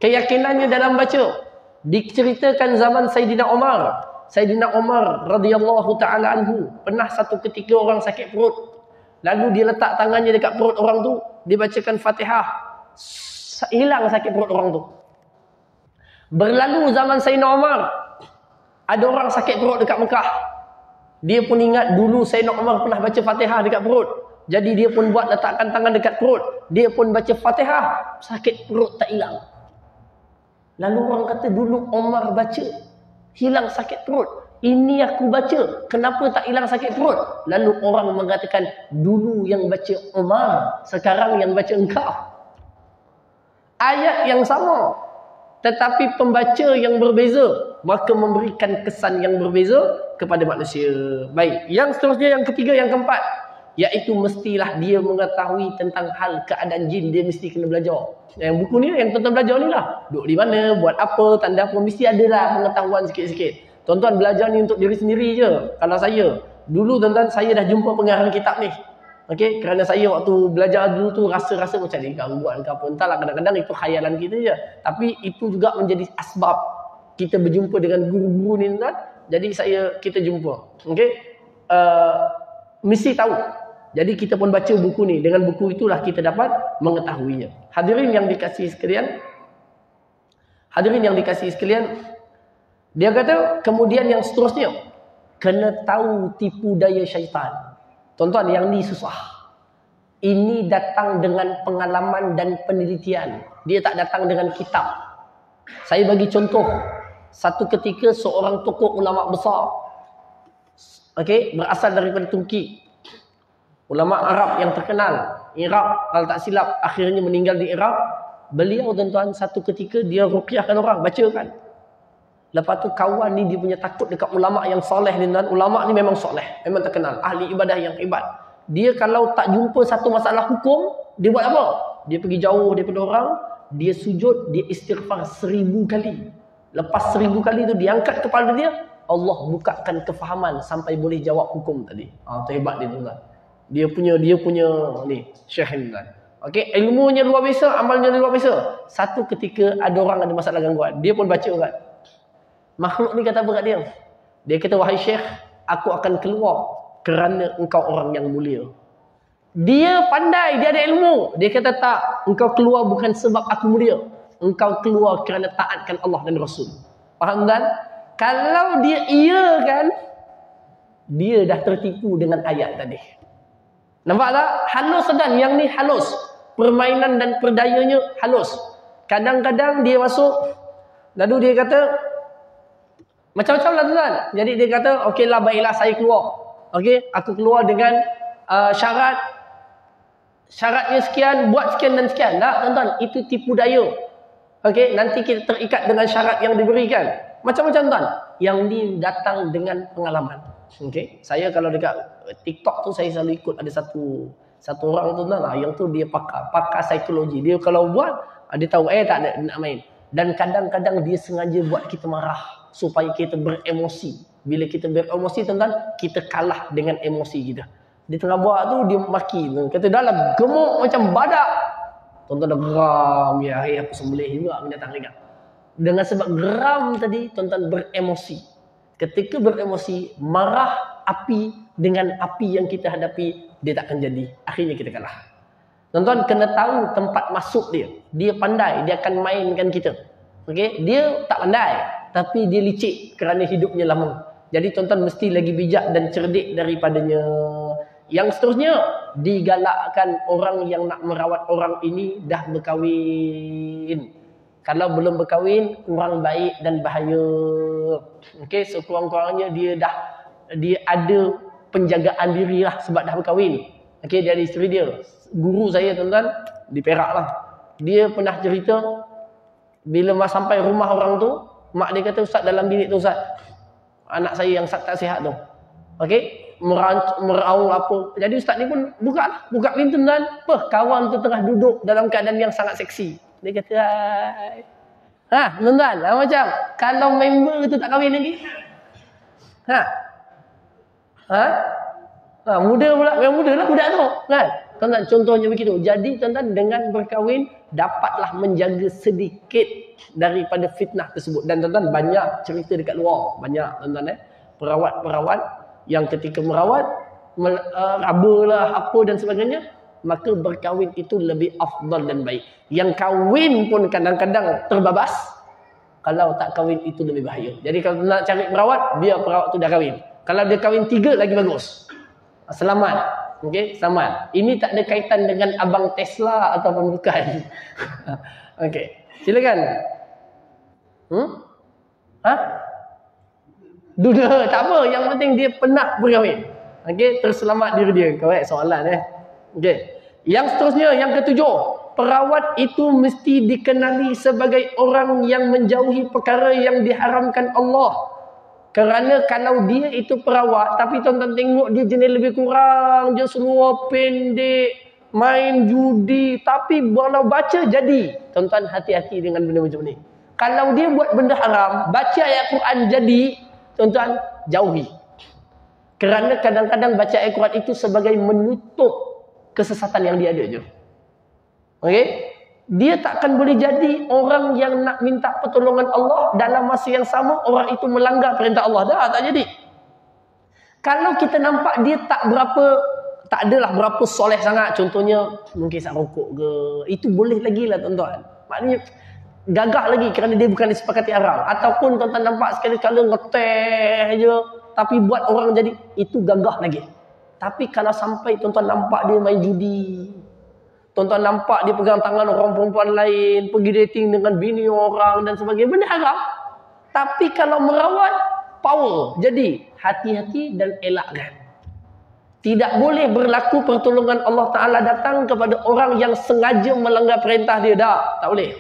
Speaker 1: Keyakinannya dalam baca. Diceritakan zaman Sayyidina Umar. Sayyidina Umar radhiyallahu taala anhu pernah satu ketika orang sakit perut. Lalu dia letak tangannya dekat perut orang tu, dia bacakan Fatihah. Hilang sakit perut orang tu. Berlalu zaman Sayyidina Umar, ada orang sakit perut dekat Mekah. Dia pun ingat dulu Sayyidina Umar pernah baca Fatihah dekat perut. Jadi dia pun buat letakkan tangan dekat perut. Dia pun baca Fatihah, sakit perut tak hilang. Lalu orang kata dulu Umar baca, hilang sakit perut. Ini aku baca, kenapa tak hilang sakit perut? Lalu orang mengatakan, dulu yang baca Umar, sekarang yang baca engkau. Ayat yang sama, tetapi pembaca yang berbeza, maka memberikan kesan yang berbeza kepada manusia. Baik, yang seterusnya, yang ketiga, yang keempat, iaitu mestilah dia mengetahui tentang hal keadaan jin. Dia mesti kena belajar. Yang buku ni, yang tuan-tuan belajar ni lah. Duduk di mana, buat apa, tanda apa, mesti ada lah pengetahuan sikit-sikit. Tuan-tuan belajar ni untuk diri sendiri je. Kalau saya, dulu tuan-tuan saya dah jumpa pengarang kitab ni. Okey, kerana saya waktu belajar dulu tu rasa-rasa macam ni gangguan ke apa. Entahlah, kadang-kadang itu khayalan kita je. Tapi itu juga menjadi asbab kita berjumpa dengan guru-guru ni tuan. Jadi kita jumpa. Okey. Mesti tahu. Jadi kita pun baca buku ni. Dengan buku itulah kita dapat mengetahuinya. Hadirin yang dikasihi sekalian, dia kata kemudian yang seterusnya, kena tahu tipu daya syaitan. Tuan-tuan, yang ni susah. Ini datang dengan pengalaman dan penelitian. Dia tak datang dengan kitab. Saya bagi contoh. Satu ketika seorang tokoh ulama besar, berasal daripada Turki. Ulama Arab yang terkenal. Iraq, kalau tak silap, akhirnya meninggal di Iraq. Beliau tuan-tuan, satu ketika dia ruqyahkan orang, bacakan. Lepas tu kawan ni dia punya takut dekat ulama yang soleh ni, dan ulama ni memang soleh, memang terkenal, ahli ibadah yang hebat. Dia kalau tak jumpa satu masalah hukum, dia buat apa? Dia pergi jauh daripada orang, dia sujud, dia istighfar 1000 kali. Lepas 1000 kali tu dia angkat kepala dia, Allah bukakan kefahaman sampai boleh jawab hukum tadi. Tu hebat dia tuan. Dia punya ni Syekh ni tuan. Okey, ilmunya luar biasa, amalnya luar biasa. Satu ketika ada orang ada masalah gangguan, dia pun baca kan. Makhluk ni kata apa kat dia? Dia kata, wahai Syekh, aku akan keluar kerana engkau orang yang mulia. Dia pandai, dia ada ilmu. Dia kata tak, engkau keluar bukan sebab aku mulia. Engkau keluar kerana taatkan Allah dan Rasul. Faham kan? Kalau dia iya kan, dia dah tertipu dengan ayat tadi. Nampak tak? Halus dan yang ni halus. Permainan dan perdayanya halus. Kadang-kadang dia masuk, lalu dia kata, macam-macam lah tuan. Jadi dia kata, okeylah, baiklah saya keluar. Okey, aku keluar dengan syaratnya sekian, buat sekian dan sekian. Tak tuan-tuan, itu tipu daya. Okey, nanti kita terikat dengan syarat yang diberikan. Macam-macam tuan. Yang ni datang dengan pengalaman. Okey, saya kalau dekat TikTok tu saya selalu ikut ada satu orang tu tuan lah, yang tu dia pakar psikologi. Dia kalau buat, dia tahu tak ada nak main. Dan kadang-kadang dia sengaja buat kita marah supaya kita beremosi. Bila kita beremosi tuan-tuan, kita kalah dengan emosi kita. Dia tengah buat tu, dia maki. Kata dalam gemuk macam badak. Tuan-tuan dah geram. Ya, aku sembelih juga binatang ni kan. Dengan sebab geram tadi, tuan-tuan beremosi. Ketika beremosi, marah api dengan api yang kita hadapi, dia tak akan jadi. Akhirnya kita kalah. Tuan-tuan kena tahu tempat masuk dia. Dia pandai, dia akan mainkan kita. Okey, dia tak pandai, tapi dia licik kerana hidupnya lama. Jadi tuan-tuan mesti lagi bijak dan cerdik daripadanya. Yang seterusnya, digalakkan orang yang nak merawat orang ini dah berkahwin. Kalau belum berkahwin, kurang baik dan bahaya. Okey, sekurang-kurangnya dia ada penjagaan diri lah sebab dah berkahwin. Okey, dia ada isteri dia. Guru saya tuan-tuan di Perak lah. Dia pernah cerita bila sampai rumah orang tu, mak dia kata, ustaz dalam bilik tu ustaz, anak saya yang tak sihat tu. Okey, meraung apa. Jadi ustaz ni pun buka pintu tuan. Kawan tu tengah duduk dalam keadaan yang sangat seksi. Dia kata, hai. Tuan-tuan, macam kalau member tu tak kahwin lagi. Muda pula, memang muda lah budak tu kan. Tuan-tuan, contohnya begitu. Jadi tuan-tuan dengan berkahwin dapatlah menjaga sedikit daripada fitnah tersebut. Dan tuan-tuan banyak cerita dekat luar, banyak tuan-tuan perawat-perawat yang ketika merawat rabalah apa dan sebagainya, maka berkahwin itu lebih afdal dan baik. Yang kahwin pun kadang-kadang terbabas. Kalau tak kahwin itu lebih bahaya. Jadi kalau nak cari perawat, biar perawat tu dah kahwin. Kalau dia kahwin 3 lagi bagus. Selamat. Okey, selamat. Ini tak ada kaitan dengan abang Tesla ataupun bukan. Okey, silakan. Duda, tak apa. Yang penting dia pernah berkahwin. Okey, terselamat diri dia. Correct soalan Okey. Yang seterusnya, yang ketujuh, perawat itu mesti dikenali sebagai orang yang menjauhi perkara yang diharamkan Allah. Kerana kalau dia itu perawat, tapi tuan-tuan tengok dia jenis lebih kurang, dia seluar pendek, main judi, tapi kalau baca jadi. Tuan-tuan hati-hati dengan benda macam ni. Kalau dia buat benda haram, baca ayat Quran jadi, tuan-tuan jauhi. Kerana kadang-kadang baca ayat Quran itu sebagai menutup kesesatan yang dia ada je. Okey? Dia takkan boleh jadi orang yang nak minta pertolongan Allah dalam masa yang sama orang itu melanggar perintah Allah. Dah tak jadi. Kalau kita nampak dia tak adalah berapa soleh sangat, contohnya mungkin isap rokok ke, itu boleh lagi lah tuan-tuan. Maknanya gagah lagi kerana dia bukan disepakati haram. Ataupun tuan-tuan nampak sekali-kala ngeteh je tapi buat orang jadi, itu gagah lagi. Tapi kalau sampai tuan-tuan nampak dia main judi, tuan-tuan nampak dia pegang tangan orang perempuan lain, pergi dating dengan bini orang dan sebagainya, benda haram. Tapi kalau merawat, power. Jadi, hati-hati dan elakkan. Tidak boleh berlaku pertolongan Allah Ta'ala datang kepada orang yang sengaja melanggar perintah dia. Tak boleh.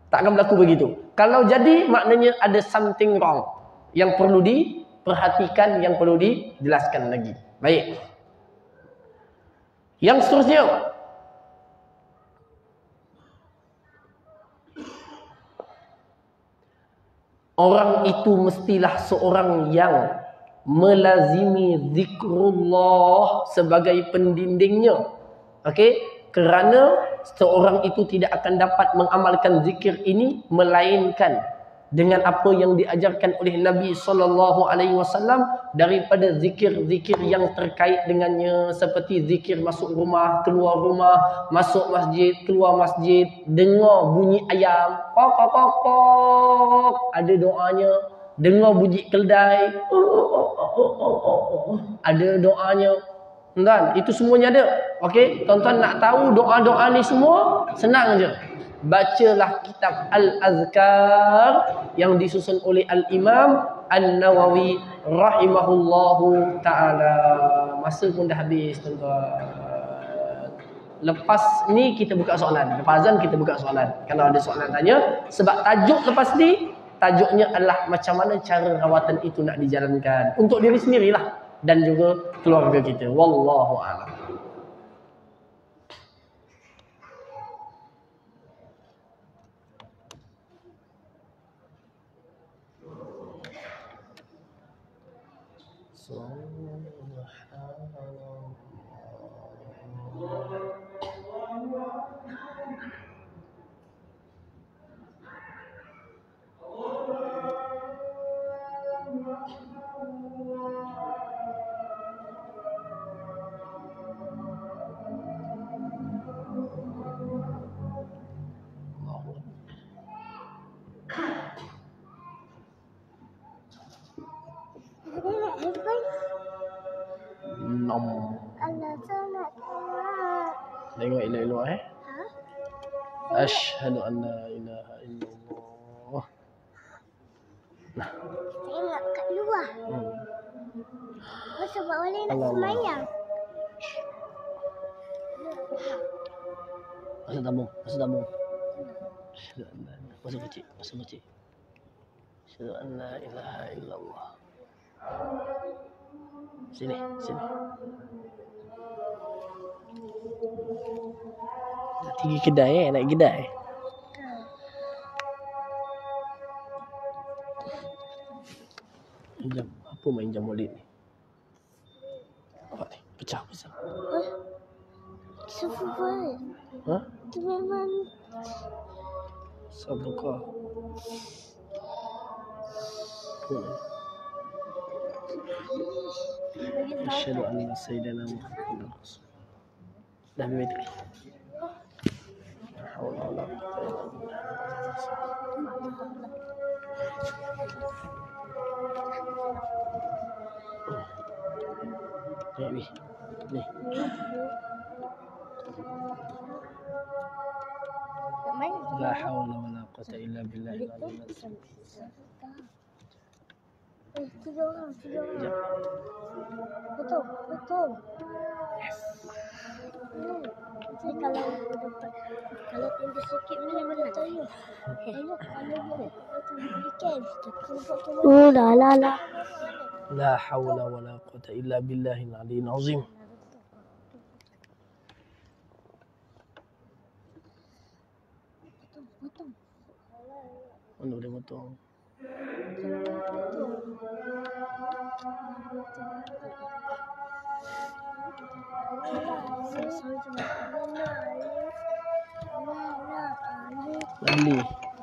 Speaker 1: Tak akan berlaku begitu. Kalau jadi, maknanya ada something wrong yang perlu diperhatikan, yang perlu dijelaskan lagi. Baik. Yang seterusnya, orang itu mestilah seorang yang melazimi zikrullah sebagai pendindingnya. Okey? Kerana seorang itu tidak akan dapat mengamalkan zikir ini melainkan dengan apa yang diajarkan oleh Nabi SAW daripada zikir-zikir yang terkait dengannya, seperti zikir masuk rumah, keluar rumah, masuk masjid, keluar masjid, dengar bunyi ayam, kok kok kok kok, ada doanya, dengar bunyi keldai, ada doanya. Tuan, itu semuanya ada. Okey, tuan-tuan nak tahu doa-doa ni semua, senang je. Bacalah kitab Al-Azkar yang disusun oleh Al-Imam An-Nawawi rahimahullahu taala. Masa pun dah habis, tuan-tuan. Lepas ni kita buka soalan. Lepas azan kita buka soalan. Kalau ada soalan tanya, sebab tajuk lepas ni, tajuknya adalah macam mana cara rawatan itu nak dijalankan untuk diri sendirilah dan juga keluarga kita. Wallahu a'lam. Tengok elok-elok Asyhadu an la ilaha illallah. Nah.
Speaker 2: Tengok kat luar. Sebab boleh nak semayang.
Speaker 1: Masuk tabung, masuk tabung. Masuk kecil, masuk kecil. Asyhadu an la ilaha illallah. Sini, sini. Nak tinggi kedai nak kedai. Jam, apa main jam maulid ni? Apa ni? Pecah.
Speaker 2: Super.
Speaker 1: Ha?
Speaker 2: Itu memang
Speaker 1: Sabukah. Asyhadu anna sayyidina Muhammad Rasul. Dah betul. Ni. La haula wala quwwata illa billahil aliyyil azim.
Speaker 2: Tiga orang. Betul. Jadi kalau tinggi sikit ni mana? Oh la.
Speaker 1: La haula wala quwwata illa billahil aliyyil azim. Mana boleh potong?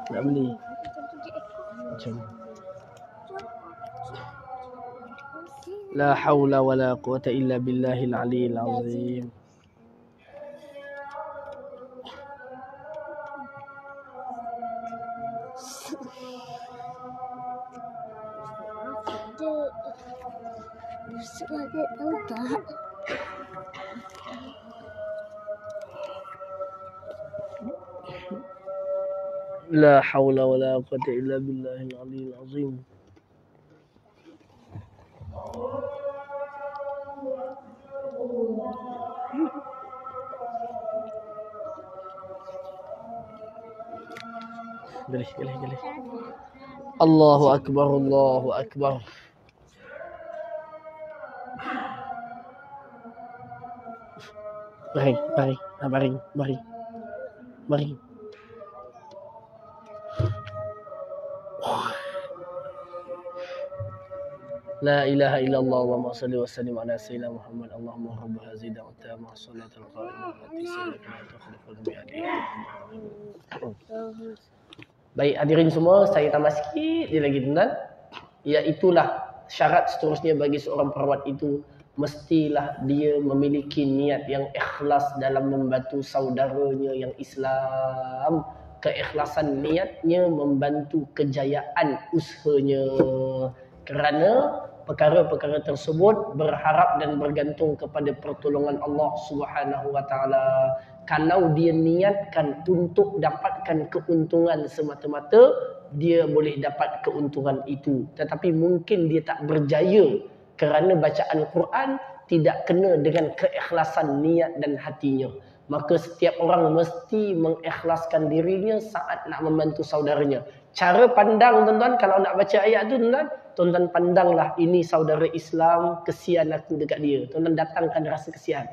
Speaker 1: Nak beli. Macam La haula wala quwwata illa billahil aliyyil azim.
Speaker 2: Sebagai tahu tak?
Speaker 1: La haula wala quwwata illa billahil aliyyil azim. Gelih. Allahu Akbar, Allahu Akbar. Baring. La ilaha illallah wa ma salli wa sallim ala sayyidina Muhammad. Allahumma rabb hadhihi da'wati wa salatul qa'imah allati sallaka wa tukhliful mi'adi. Baik hadirin semua, saya tambah sikit je lagi tuan. Iaitulah syarat seterusnya bagi seorang perawat itu, mestilah dia memiliki niat yang ikhlas dalam membantu saudaranya yang Islam. Keikhlasan niatnya membantu kejayaan usahanya. Kerana perkara-perkara tersebut berharap dan bergantung kepada pertolongan Allah Subhanahu wa taala. Kalau dia niatkan untuk dapatkan keuntungan semata-mata, dia boleh dapat keuntungan itu. Tetapi mungkin dia tak berjaya kerana bacaan Quran tidak kena dengan keikhlasan niat dan hatinya. Maka setiap orang mesti mengikhlaskan dirinya saat nak membantu saudaranya. Cara pandang tuan-tuan kalau nak baca ayat tu tuan-tuan pandanglah ini saudara Islam, kesian aku dekat dia. Tuan-tuan datangkan rasa kesian.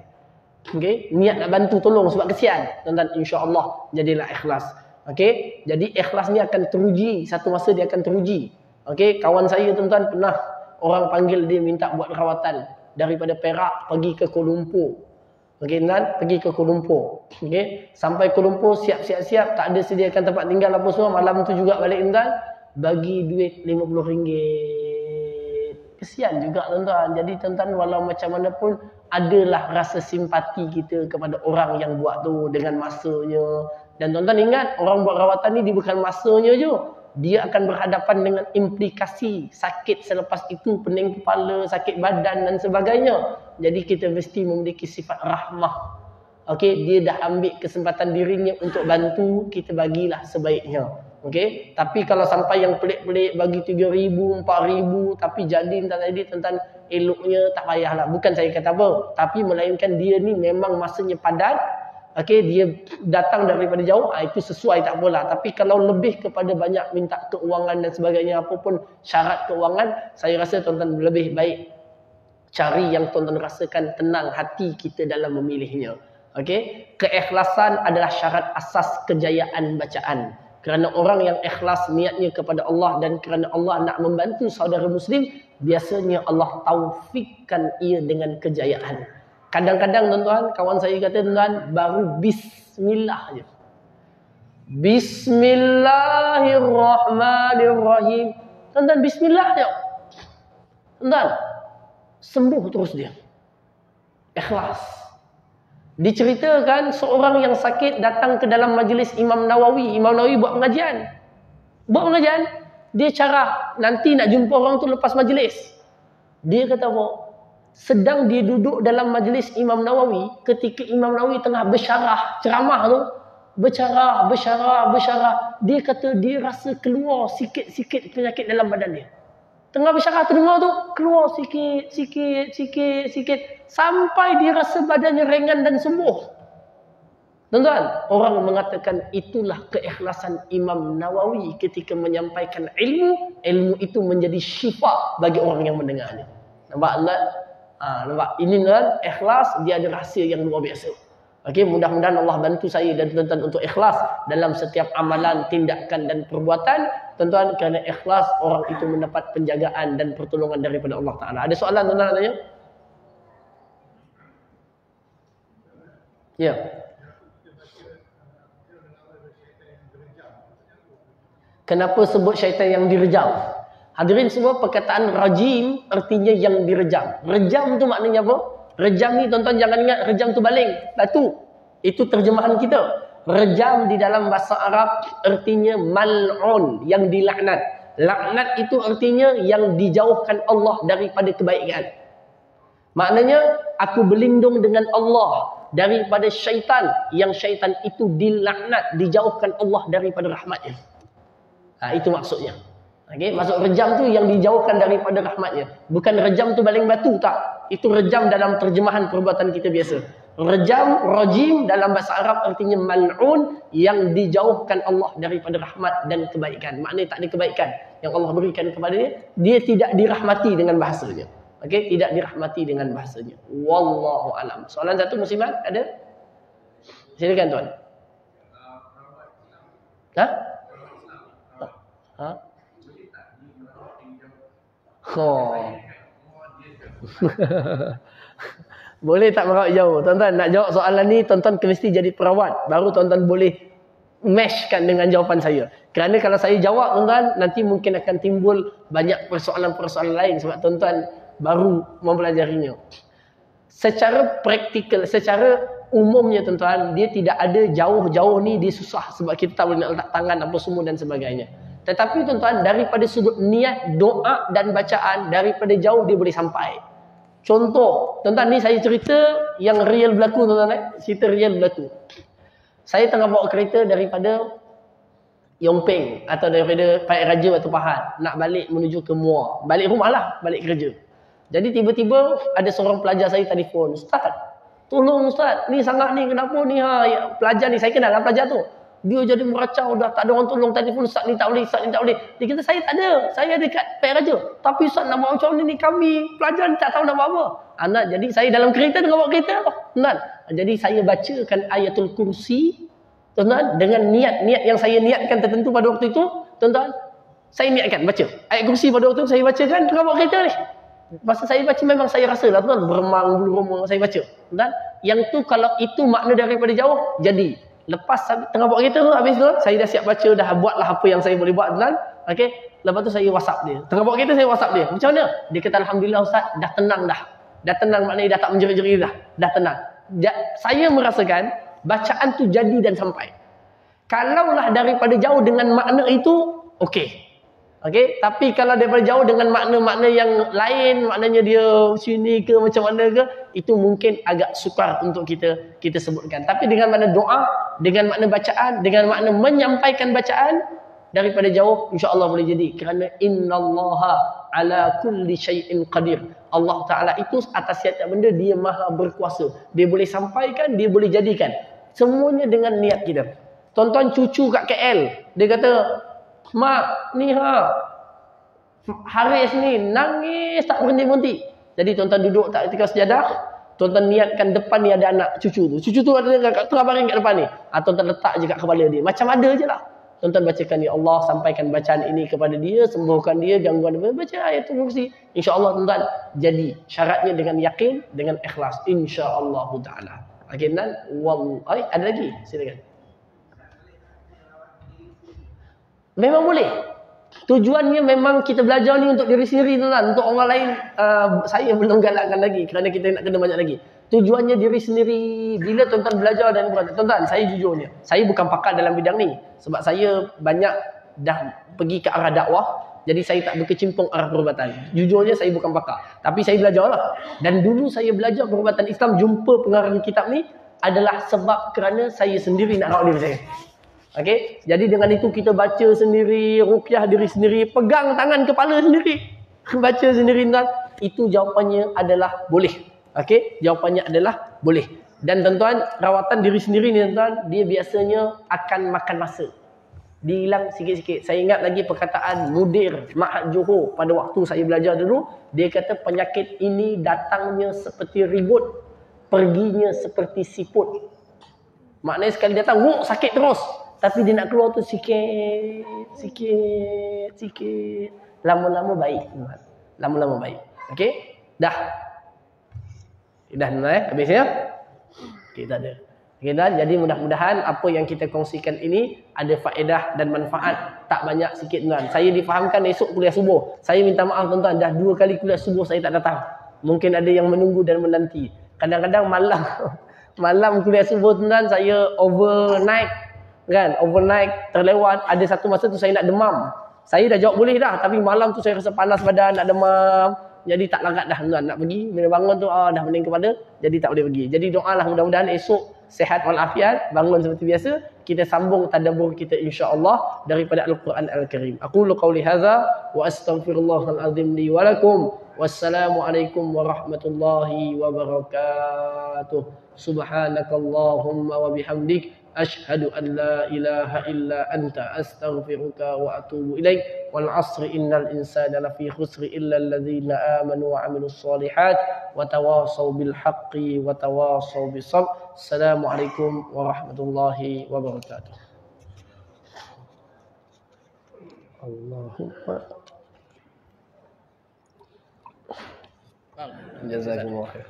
Speaker 1: Okey, niat nak bantu tolong sebab kesian. Tuan-tuan insya-Allah jadilah ikhlas. Okey, jadi ikhlas ni akan teruji, satu masa dia akan teruji. Okey, kawan saya tuan-tuan pernah orang panggil dia minta buat rawatan daripada Perak pergi ke Kuala Lumpur. Okey, pergi ke Kuala Lumpur. Okey, sampai Kuala Lumpur siap-siap, tak ada sediakan tempat tinggal apa semua, malam tu juga balik tuan-tuan, bagi duit RM50. Kesian juga tuan-tuan. Jadi tuan-tuan walau macam mana pun adalah rasa simpati kita kepada orang yang buat tu dengan masanya. Dan tuan-tuan ingat, orang buat rawatan ni dia bukan masanya je. Dia akan berhadapan dengan implikasi sakit selepas itu, pening kepala, sakit badan dan sebagainya. Jadi kita mesti memiliki sifat rahmah. Okey, dia dah ambil kesempatan dirinya untuk bantu, kita bagilah sebaiknya. Okey, tapi kalau sampai yang pelik-pelik bagi 3,000, 4,000 tapi jadi tuan-tuan eloknya tak payahlah. Bukan saya kata apa, tapi melainkan dia ni memang masanya padat. Okey, dia datang daripada jauh, itu sesuai tak apalah. Tapi kalau lebih kepada banyak minta keuangan dan sebagainya, apapun syarat keuangan, saya rasa tuan-tuan lebih baik cari yang tuan-tuan rasakan tenang hati kita dalam memilihnya. Okey, keikhlasan adalah syarat asas kejayaan bacaan. Kerana orang yang ikhlas niatnya kepada Allah dan kerana Allah nak membantu saudara muslim, biasanya Allah taufikkan ia dengan kejayaan. Kadang-kadang tuan-tuan, kawan saya kata tuan-tuan, baru bismillah je. Bismillahirrahmanirrahim. Tuan-tuan, bismillah je. Tuan-tuan, sembuh terus dia. Ikhlas. Diceritakan seorang yang sakit datang ke dalam majlis Imam Nawawi. Imam Nawawi buat pengajian. Dia carah, nanti nak jumpa orang tu lepas majlis. Dia kata apa? Sedang dia duduk dalam majlis Imam Nawawi, ketika Imam Nawawi tengah bersyarah ceramah tu, bersyarah, dia kata dia rasa keluar sikit-sikit penyakit dalam badan dia. Tengah bersyarah terdengar tu, keluar sikit, sampai dia rasa badannya ringan dan sembuh. Tuan-tuan, orang mengatakan itulah keikhlasan Imam Nawawi ketika menyampaikan ilmu itu menjadi syifa bagi orang yang mendengarnya. Nampak tuan? Nampak? Ini tuan, ikhlas dia ada rahsia yang luar biasa. Okey, mudah-mudahan Allah bantu saya dan tuan-tuan untuk ikhlas dalam setiap amalan, tindakan dan perbuatan. Tuan-tuan, kerana ikhlas orang itu mendapat penjagaan dan pertolongan daripada Allah Taala. Ada soalan tuan-tuan nak tanya? Ya. Kenapa sebut syaitan yang direjam? Hadirin semua, perkataan rajim artinya yang direjam. Rejam tu maknanya apa? Rejam ni tuan-tuan jangan ingat rejam tu baling, batu. Itu terjemahan kita. Rejam di dalam bahasa Arab artinya mal'un, yang dilaknat. Laknat itu artinya yang dijauhkan Allah daripada kebaikan. Maknanya aku berlindung dengan Allah daripada syaitan, yang syaitan itu dilaknat, dijauhkan Allah daripada rahmatnya. Itu maksudnya. Okay? Maksud rejam tu yang dijauhkan daripada rahmatnya. Bukan rejam tu baling batu, tak. Itu rejam dalam terjemahan perbuatan kita biasa. Rajim dalam bahasa Arab artinya mal'un, yang dijauhkan Allah daripada rahmat dan kebaikan. Maknanya tak ada kebaikan yang Allah berikan kepada dia. Dia tidak dirahmati dengan bahasanya. Okey, tidak dirahmati dengan bahasanya. Wallahu alam. Soalan satu muslimat ada? Silakan tuan. Ha? Ha? Oh. Boleh tak merawat jauh? Tuan-tuan nak jawab soalan ni, tuan-tuan mesti jadi perawat. Baru tuan-tuan boleh matchkan dengan jawapan saya. Kerana kalau saya jawab tuan-tuan, nanti mungkin akan timbul banyak persoalan-persoalan lain sebab tuan-tuan baru mempelajarinya. Secara praktikal, secara umumnya tuan-tuan, dia tidak ada jauh-jauh ni dia susah sebab kita tak boleh nak letak tangan apa semua dan sebagainya. Tetapi tuan-tuan, daripada sudut niat, doa dan bacaan, daripada jauh dia boleh sampai. Contoh, tuan-tuan ni saya cerita yang real berlaku tuan-tuan. Cerita real berlaku. Saya tengah bawa kereta daripada Yongpeng atau daripada Pahit Raja atau Pahang nak balik menuju ke Muar. Balik rumah lah, balik kerja. Jadi tiba-tiba ada seorang pelajar saya telefon, "Ustaz, tolong Ustaz, ni sangat ni kenapa ni pelajar ni, saya kenal lah pelajar tu. Dia jadi meracau dah, tak ada orang tolong telefon, Ustaz ni tak boleh, Ustaz ni tak boleh." Dia kata, "Saya tak ada, saya ada kat Pahit Raja. Tapi Ustaz nak buat macam ni kami pelajar ni tak tahu nak buat apa." Jadi saya dalam kereta tengah bawa kereta. Jadi saya bacakan ayatul kursi, tuan-tuan, dengan niat yang saya niatkan tertentu pada waktu itu, tuan-tuan. Saya niatkan baca ayat kursi pada waktu itu, saya bacakan tengah bawa kereta ni. Masa saya baca memang saya rasa lah tuan, beremang bulu roma saya baca. Dan yang tu kalau itu makna daripada jauh, jadi. Lepas tengah bawa kereta tu, habis tu, saya dah siap baca, dah buatlah apa yang saya boleh buat tuan. Okey, lepas tu saya WhatsApp dia. Tengah bawa kereta saya WhatsApp dia. Macam mana? Dia kata, "Alhamdulillah Ustaz, dah tenang dah. Dah tenang maknanya dah tak menjerit-jerit dah. Dah tenang." Saya merasakan bacaan tu jadi dan sampai. Kalaulah daripada jauh dengan makna itu, okey. Okey, tapi kalau daripada jauh dengan makna-makna yang lain, maknanya dia sini ke macam mana ke, itu mungkin agak sukar untuk kita sebutkan. Tapi dengan makna doa, dengan makna bacaan, dengan makna menyampaikan bacaan daripada jauh, insya-Allah boleh jadi. Kerana innallaha ala kulli syai'in qadir. Allah Taala itu atas setiap benda dia maha berkuasa. Dia boleh sampaikan, dia boleh jadikan. Semuanya dengan niat kita. Tuan-tuan cucu kat KL, dia kata, "Mak, ni Haris ni nangis tak berhenti-berhenti." Jadi tuan-tuan duduk tak ketika sejadah, tuan-tuan niatkan depan ni ada anak cucu tu. Cucu tu ada tengah baring kat depan ni. Tuan-tuan letak je kat kepala dia. Macam ada je lah. Tuan-tuan bacakan, "Ya Allah, sampaikan bacaan ini kepada dia, sembuhkan dia, gangguan dia." Baca ayatul kursi. InsyaAllah tuan-tuan jadi. Syaratnya dengan yakin, dengan ikhlas. InsyaAllah ta'ala. Okey, dan ada lagi? Silakan. Memang boleh. Tujuannya memang kita belajar ni untuk diri sendiri tuan-tuan. Untuk orang lain, saya belum galakkan lagi kerana kita nak kena banyak lagi. Tujuannya diri sendiri. Bila tuan-tuan belajar dan berkata, tuan-tuan, saya jujurnya, saya bukan pakar dalam bidang ni. Sebab saya banyak dah pergi ke arah dakwah. Jadi saya tak berkecimpung arah perubatan. Jujurnya saya bukan pakar. Tapi saya belajar lah. Dan dulu saya belajar perubatan Islam, jumpa pengarang kitab ni adalah sebab kerana saya sendiri nak rawat diri saya. Okey, jadi dengan itu kita baca sendiri, ruqyah diri sendiri, pegang tangan kepala sendiri, baca sendiri tuan. Itu jawapannya adalah boleh. Okey, jawapannya adalah boleh. Dan tuan-tuan, rawatan diri sendiri ni tuan-tuan, dia biasanya akan makan masa. Dihilang sikit-sikit. Saya ingat lagi perkataan mudir Ma'had Johor pada waktu saya belajar dulu, dia kata penyakit ini datangnya seperti ribut, perginya seperti siput. Maknanya sekali datang, sakit terus. Tapi dia nak keluar tu sikit. Lama-lama baik. Lama-lama baik. Okey? Dah tuan-tuan habis ya? Okey, tak ada. Okey, jadi mudah-mudahan apa yang kita kongsikan ini ada faedah dan manfaat. Tak banyak sikit tuan. Saya difahamkan esok kuliah subuh. Saya minta maaf tuan-tuan, dah 2 kali kuliah subuh saya tak datang. Mungkin ada yang menunggu dan menanti. Kadang-kadang malam kuliah subuh tuan-tuan, saya overnight terlewat. Ada satu masa tu saya nak demam. Saya dah jawab boleh dah, tapi malam tu saya rasa panas badan, nak demam. Jadi tak larat dah tuan nak pergi. Bila bangun tu dah pening kepala, jadi tak boleh pergi. Jadi doalah mudah-mudahan esok sihat walafiat, bangun seperti biasa, kita sambung tadabbur kita insya-Allah daripada Al-Quran Al-Karim. Aqulu qawli hadza wa astaghfirullahal azim li wa lakum Wassalamualaikum warahmatullahi wabarakatuh. Subhanakallahumma wa bihamdik asyhadu an la ilaha illa anta astaghfiruka wa atubu ilaik. Wal 'asri innal insana lafi khusri illa alladzina amanu wa 'amilus shalihat wa tawasaw bil haqqi wa tawasaw bis sabr. Assalamualaikum warahmatullahi wabarakatuh. Allahumma jazakumullah khair.